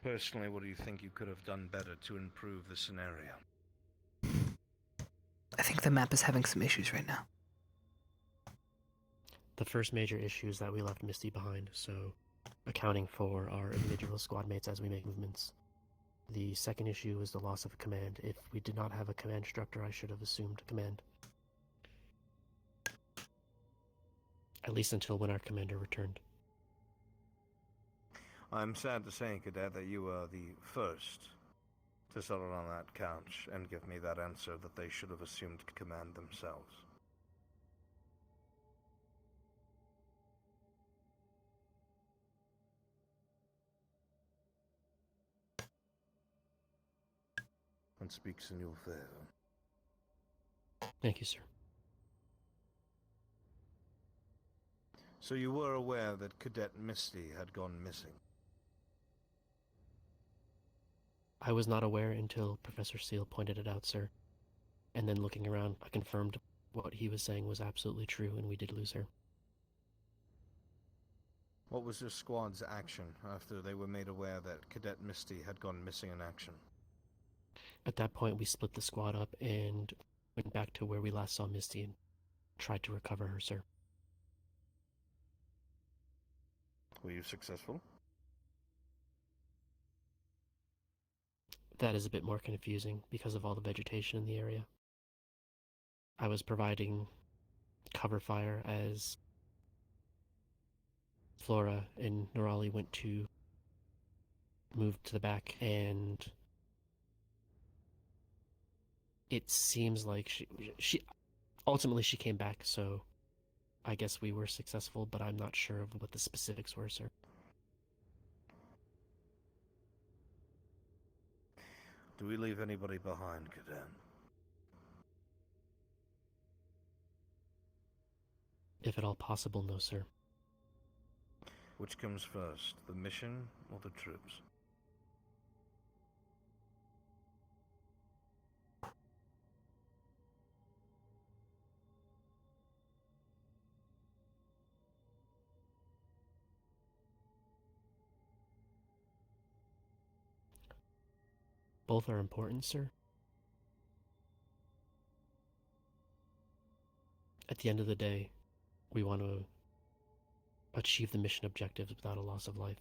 Personally, what do you think you could have done better to improve the scenario? I think the map is having some issues right now. The first major issue is that we left Misty behind, so accounting for our individual squad mates as we make movements. The second issue is the loss of a command. If we did not have a command instructor, I should have assumed command. At least until when our commander returned. I'm sad to say, Cadet, that you were the first to settle on that couch and give me that answer that they should have assumed command themselves. And speaks in your favor. Thank you, sir. So you were aware that Cadet Misty had gone missing? I was not aware until Professor Steele pointed it out, sir. And then looking around, I confirmed what he was saying was absolutely true, and we did lose her. What was your squad's action after they were made aware that Cadet Misty had gone missing in action? At that point, we split the squad up and went back to where we last saw Misty and tried to recover her, sir. Were you successful? That is a bit more confusing because of all the vegetation in the area. I was providing cover fire as Flora and Norali went to move to the back, and it seems like she ultimately she came back, so I guess we were successful, but I'm not sure of what the specifics were, sir. Do we leave anybody behind, Cadet? If at all possible, no, sir. Which comes first, the mission or the troops? Both are important, sir. At the end of the day, we want to achieve the mission objectives without a loss of life.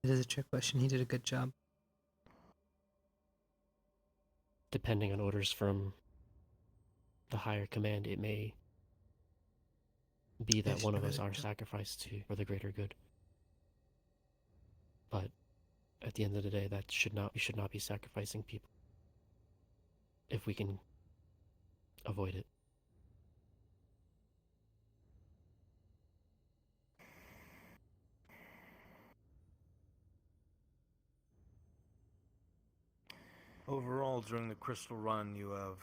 It is a trick question. He did a good job. Depending on orders from the higher command, it may be that one of us are sacrificed to for the greater good. But at the end of the day, we should not be sacrificing people if we can avoid it. Overall, during the Crystal Run, you have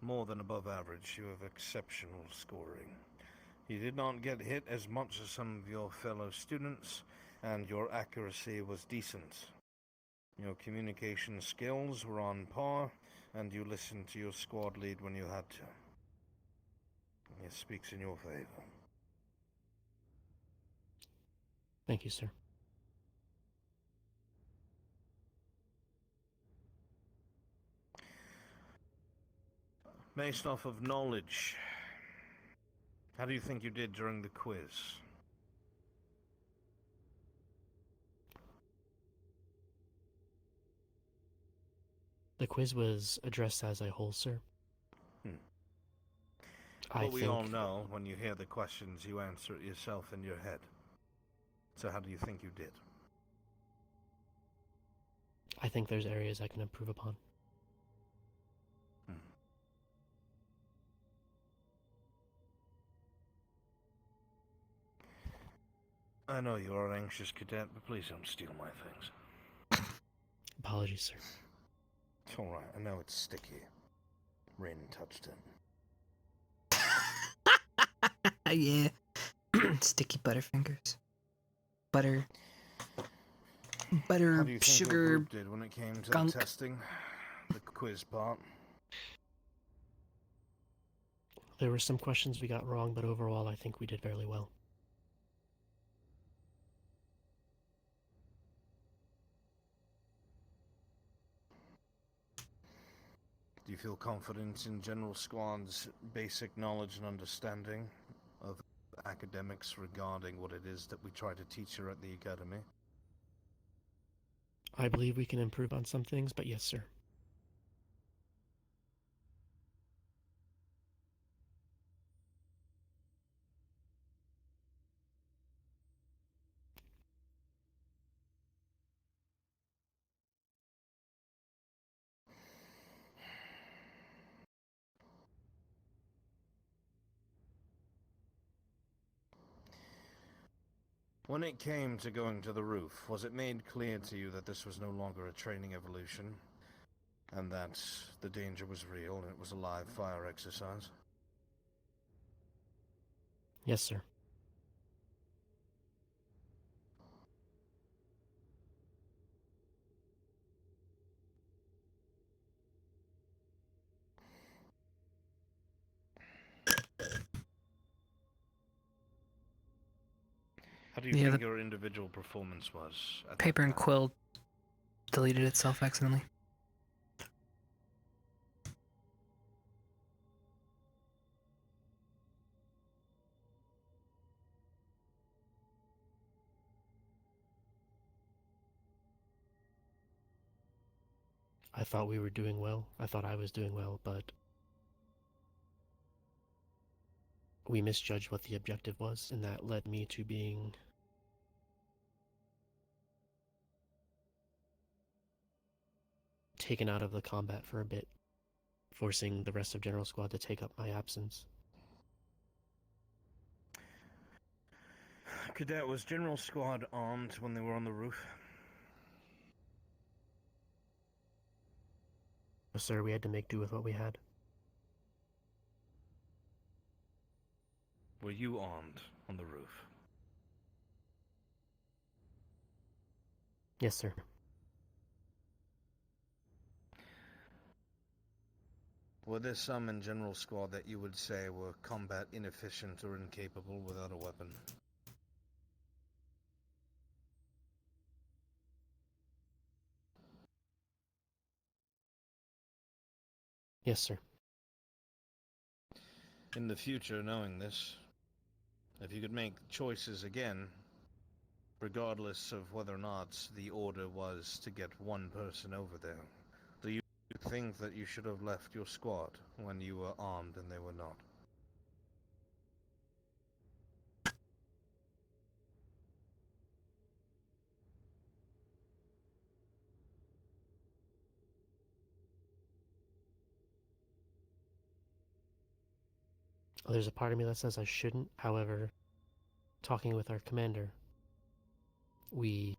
more than above average. You have exceptional scoring. You did not get hit as much as some of your fellow students, and your accuracy was decent. Your communication skills were on par, and you listened to your squad lead when you had to. It speaks in your favor. Thank you, sir. Based off of knowledge, how do you think you did during the quiz? The quiz was addressed as a whole, sir. Well, we all know when you hear the questions, you answer it yourself in your head. So how do you think you did? I think there's areas I can improve upon. I know you are an anxious cadet, but please don't steal my things. Apologies, sir. It's alright, I know it's sticky. Rain touched it. Yeah. Sticky butterfingers. Butter. How do you think Sugar. your group did when it came to gunk. the testing? The quiz part? There were some questions we got wrong, but overall I think we did fairly well. Do you feel confident in General Squad's basic knowledge and understanding of academics regarding what it is that we try to teach her at the academy? I believe we can improve on some things, but yes, sir. When it came to going to the roof, was it made clear to you that this was no longer a training evolution, and that the danger was real and it was a live fire exercise? Yes, sir. How do you think your individual performance was? At Paper and quill deleted itself accidentally. I thought we were doing well. I thought I was doing well, but we misjudged what the objective was, and that led me to being taken out of the combat for a bit, forcing the rest of General Squad to take up my absence. Cadet, was General Squad armed when they were on the roof? No, sir, we had to make do with what we had. Were you armed on the roof? Yes, sir. Were there some in General Squad that you would say were combat inefficient or incapable without a weapon? Yes, sir. In the future, knowing this, if you could make choices again, regardless of whether or not the order was to get one person over there, do you think that you should have left your squad when you were armed and they were not? There's a part of me that says I shouldn't. However, talking with our commander, we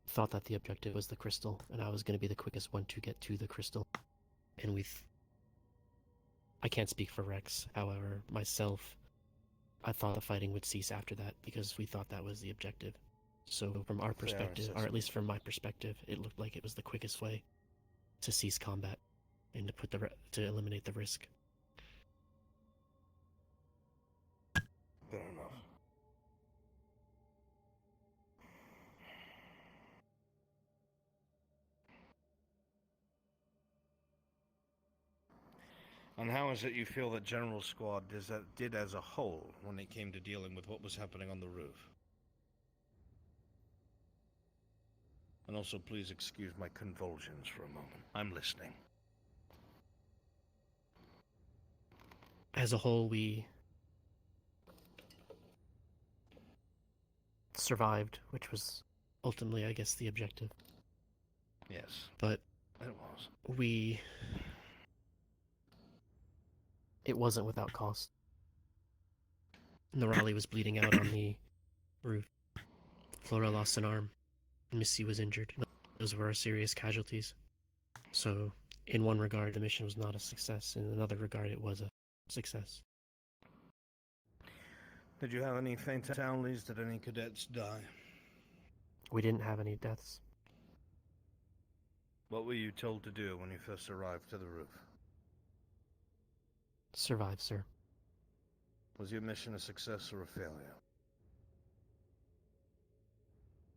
thought that the objective was the crystal, and I was going to be the quickest one to get to the crystal. And I can't speak for Rex, however, myself, I thought the fighting would cease after that because we thought that was the objective. So from our perspective, or at least from my perspective, it looked like it was the quickest way to cease combat and to eliminate the risk. Fair enough. And how is it you feel that General Squad did as a whole when it came to dealing with what was happening on the roof? And also, please excuse my convulsions for a moment. I'm listening. As a whole, we survived, which was ultimately, I guess, the objective. Yes. But it was. It wasn't without cost. Norali was bleeding out on the roof. Flora lost an arm. Missy was injured. Those were our serious casualties. So, in one regard, the mission was not a success. In another regard, it was a success. Did you have any fatalities? Did any cadets die? We didn't have any deaths. What were you told to do when you first arrived to the roof? Survive, sir. Was your mission a success or a failure?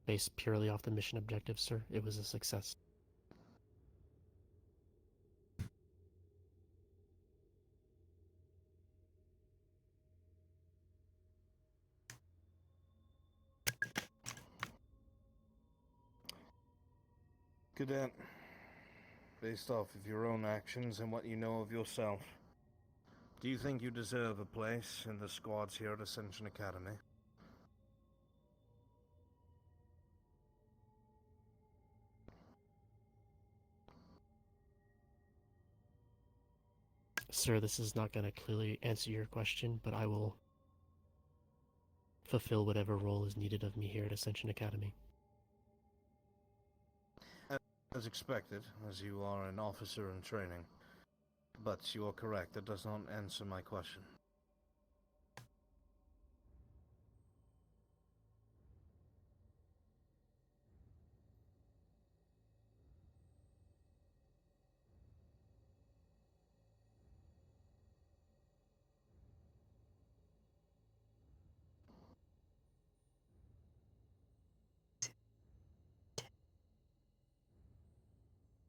Based purely off the mission objective, sir, it was a success. Cadet, based off of your own actions and what you know of yourself, do you think you deserve a place in the squads here at Ascension Academy? Sir, this is not going to clearly answer your question, but I will fulfill whatever role is needed of me here at Ascension Academy. As expected, as you are an officer in training. But you are correct, that does not answer my question.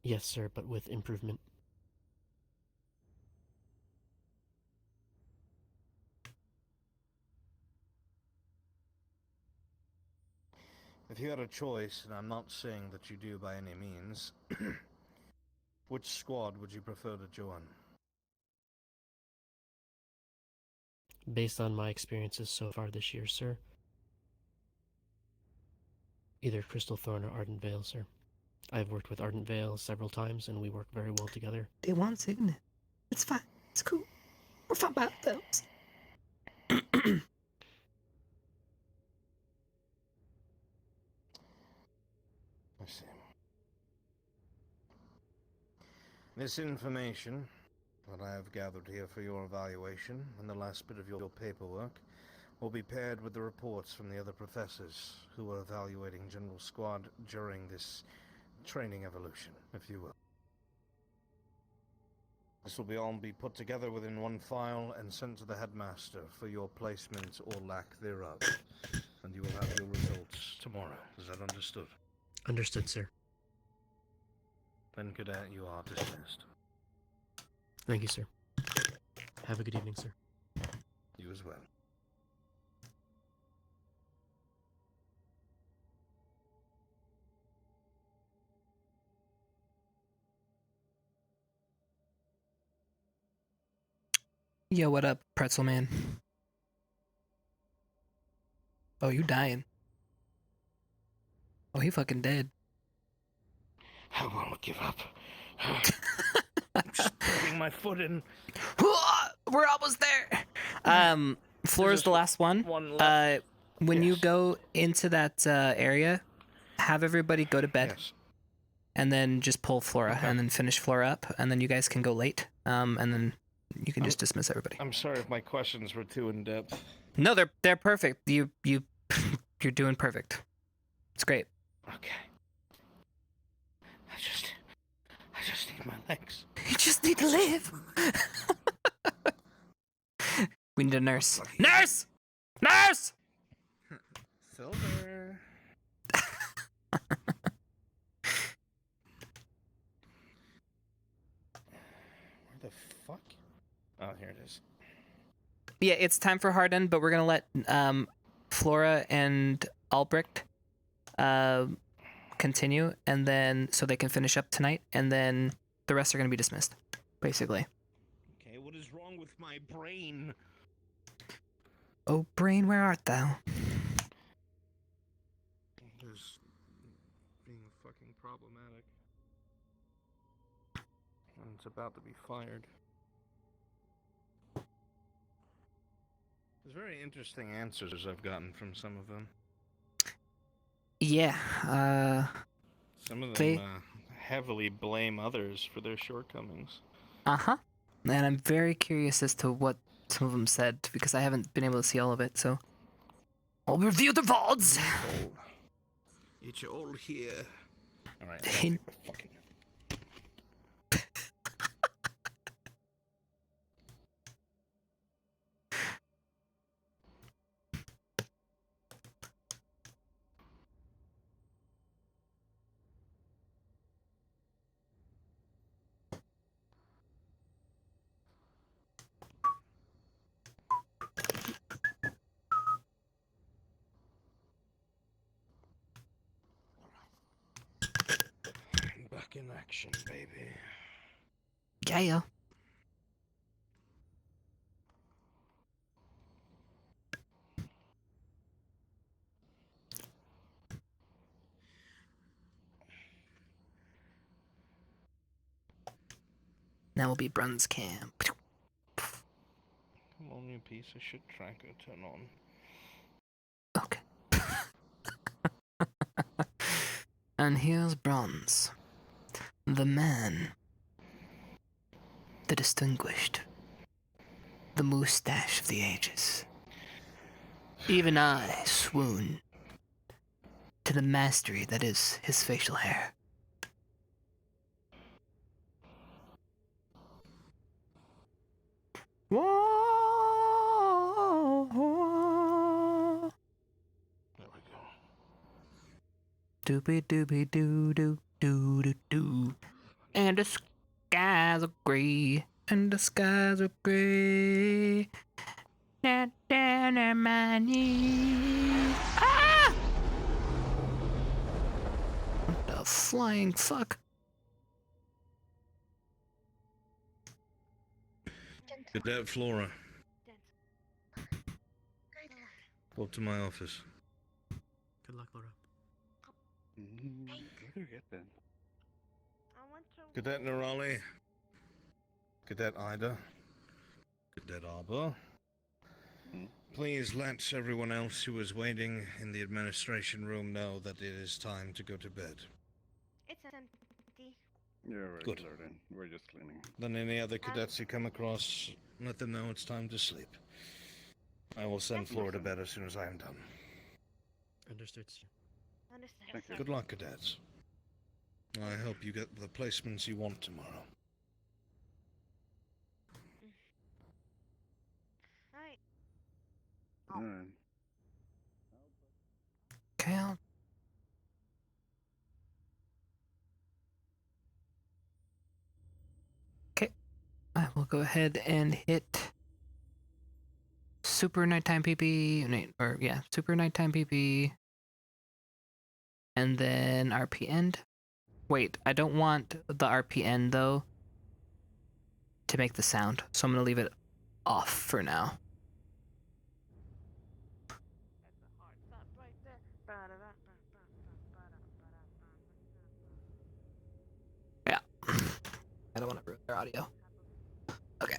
Yes, sir, but with improvement. If you had a choice, and I'm not saying that you do by any means, Which squad would you prefer to join? Based on my experiences so far this year, sir, either Crystal Thorn or Ardent Veil, sir. I've worked with Ardent Veil several times, and we work very well together. They want Signet. It's fine. It's cool. We're fine by ourselves. I see. This information that I have gathered here for your evaluation and the last bit of your paperwork will be paired with the reports from the other professors who are evaluating General Squad during this training evolution, if you will. This will all be put together within one file and sent to the headmaster for your placement or lack thereof. And you will have your results tomorrow. Is that understood? Understood, sir. Then, Cadet, you are dismissed. Thank you, sir. Have a good evening, sir. You as well. Yo, what up, Pretzel Man? Oh, you dying. Oh, he fucking dead. I won't give up. I'm just putting my foot in. We're almost there. Flora's the last one. When you go into that area, have everybody go to bed. Yes. And then just pull Flora, and then finish Flora up, and then you guys can go late. And then you can just dismiss everybody. I'm sorry if my questions were too in depth. No, they're perfect. You're doing perfect. It's great. Okay. I just need my legs. You just need to live. We need a nurse. Nurse! Nurse! Silver. Where the fuck? Oh, here it is. Yeah, it's time for Harden, but we're gonna let Flora and Albrecht continue, and then so they can finish up tonight, and then the rest are gonna be dismissed, basically. Okay, what is wrong with my brain? Oh, brain, where art thou? Just being fucking problematic. And it's about to be fired. There's very interesting answers I've gotten from some of them. Yeah, Some of them they... heavily blame others for their shortcomings. Uh-huh. And I'm very curious as to what some of them said, because I haven't been able to see all of it, so... I'll review the VODs! It's all here. Alright, fucking... Back in action, baby. Yeah. Now will be Brun's camp. Come on, you piece of shit tracker, turn on. Okay. And here's Bronze. The man. The distinguished. The moustache of the ages. Even I swoon to the mastery that is his facial hair. There we go. Doobie doobie doo doo doo doo doo. And the skies are gray. And the skies are gray. Down, down on my knees. Ah! What the flying fuck? Cadet Flora. Go up to my office. Good luck, Laura. Where do we get then? Cadet Nerali. Cadet Ida. Cadet Arbor. Please let everyone else who is waiting in the administration room know that it is time to go to bed. It's empty. Yeah, we're Good. cleared in. We're just cleaning. Then any other cadets you come across, let them know it's time to sleep. I will send Flora to bed as soon as I am done. Understood, sir. Understood. Thank you. Good luck, cadets. I hope you get the placements you want tomorrow. Alright. Alright. Count. Okay, I will go ahead and hit super nighttime PP, or yeah, super nighttime PP, and then RP end. Wait, I don't want the RP end though to make the sound, so I'm gonna leave it off for now. Yeah, I don't want to ruin their audio. Okay.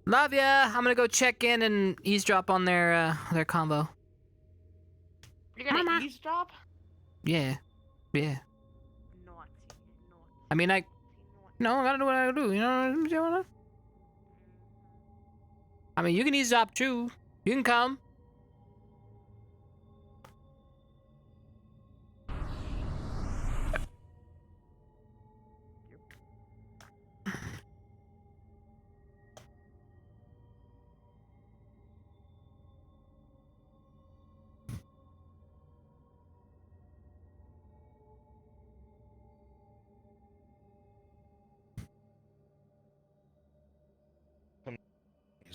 Love ya. I'm gonna go check in and eavesdrop on their convo. You're gonna eavesdrop? Yeah, yeah. Naughty. I mean, no, I gotta do what I gotta do. You know. I mean, you can eavesdrop too. You can come.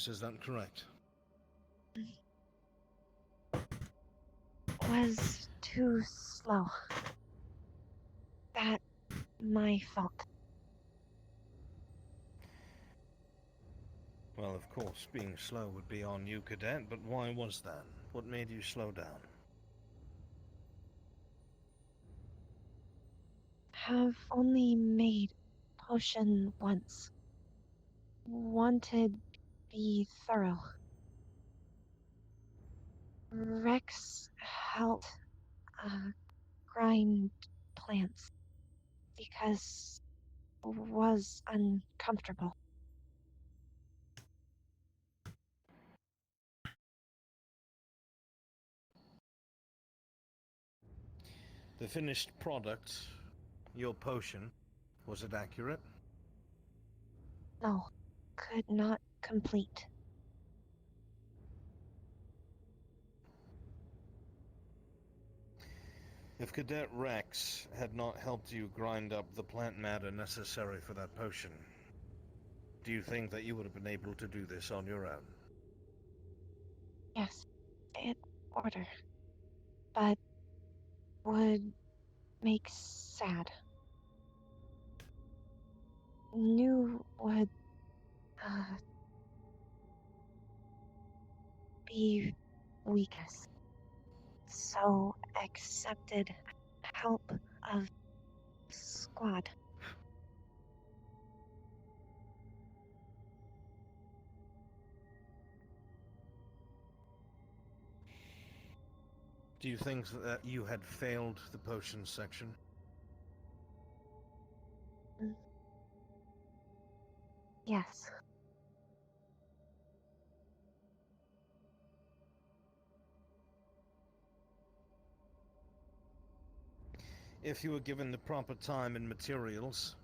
Is that correct? Was too slow. That my fault. Well, of course, being slow would be on you, Cadet, but why was that? What made you slow down? Have only made potion once. Wanted be thorough. Rex helped grind plants because was uncomfortable. The finished product, your potion, was it accurate? No, could not complete. If Cadet Rex had not helped you grind up the plant matter necessary for that potion, do you think that you would have been able to do this on your own? Yes, in order. But would make sad. Knew would be weakest. So accepted help of squad. Do you think that you had failed the potion section? Yes. If you were given the proper time and materials,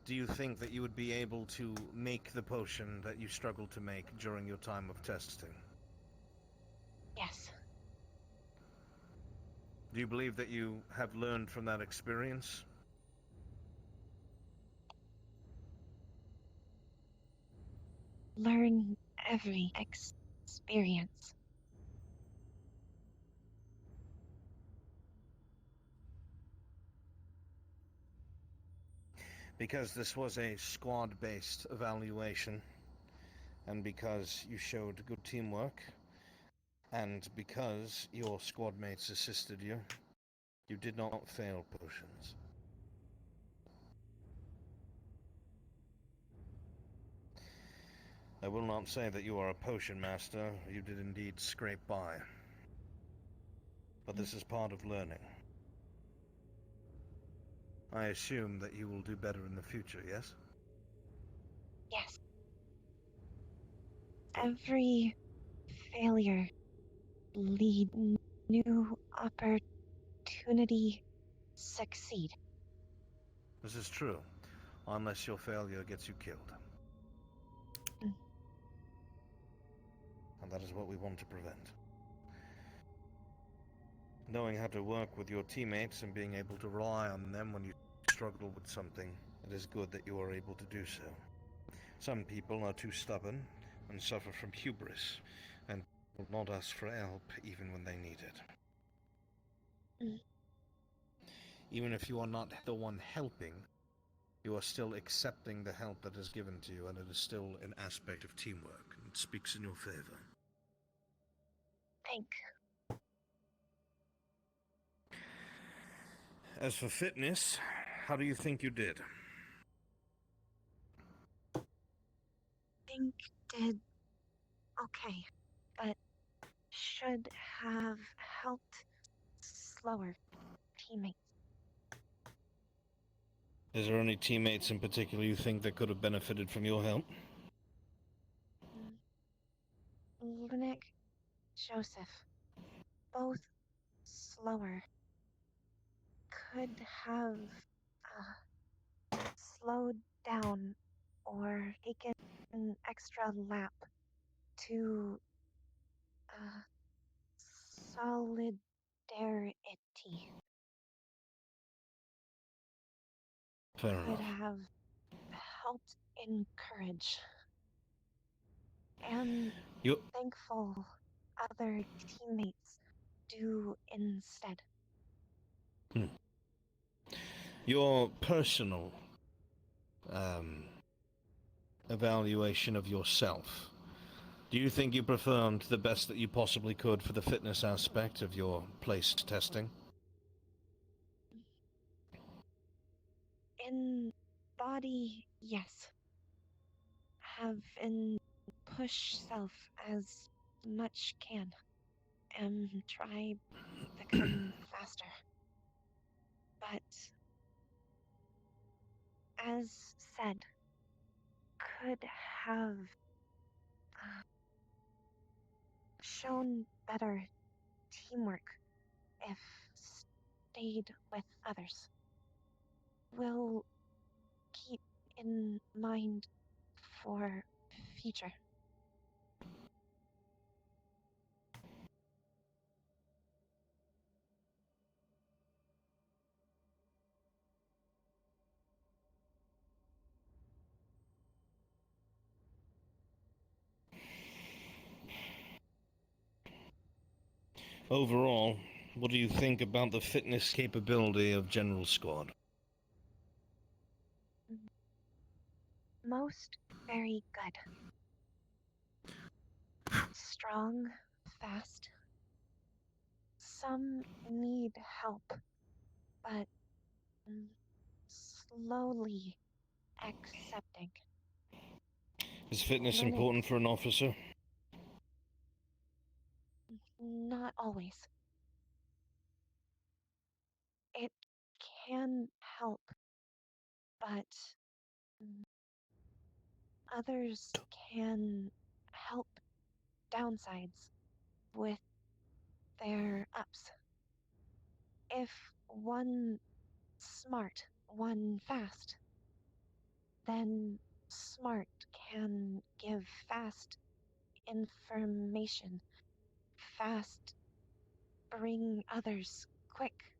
do you think that you would be able to make the potion that you struggled to make during your time of testing? Yes. Do you believe that you have learned from that experience? Learn every experience. Because this was a squad-based evaluation, and because you showed good teamwork, and because your squad mates assisted you, you did not fail potions. I will not say that you are a potion master. You did indeed scrape by. But this is part of learning. I assume that you will do better in the future, yes? Yes. Every failure lead new opportunity succeed. This is true, unless your failure gets you killed. And that is what we want to prevent. Knowing how to work with your teammates and being able to rely on them when you struggle with something, it is good that you are able to do so. Some people are too stubborn and suffer from hubris, and will not ask for help even when they need it. Even if you are not the one helping, you are still accepting the help that is given to you, and it is still an aspect of teamwork. It speaks in your favor. Thank. As for fitness, how do you think you did? Think did okay, but should have helped slower teammates. Is there any teammates in particular you think that could have benefited from your help? Nick, Joseph, both slower. Could have slowed down or taken an extra lap to solidarity. Fair Could enough. have helped encourage. And thankful other teammates do instead. Your personal evaluation of yourself. Do you think you performed the best that you possibly could for the fitness aspect of your placed testing? In body, yes. Have in push self as much can. And try become faster. But as said, could have shown better teamwork if stayed with others. Will keep in mind for future. Overall, what do you think about the fitness capability of General Squad? Most very good. Strong, fast. Some need help, but slowly accepting. Is fitness Minutes. important for an officer? Not always. It can help, but others can help downsides with their ups. If one smart, one fast, then smart can give fast information, fast bring others quick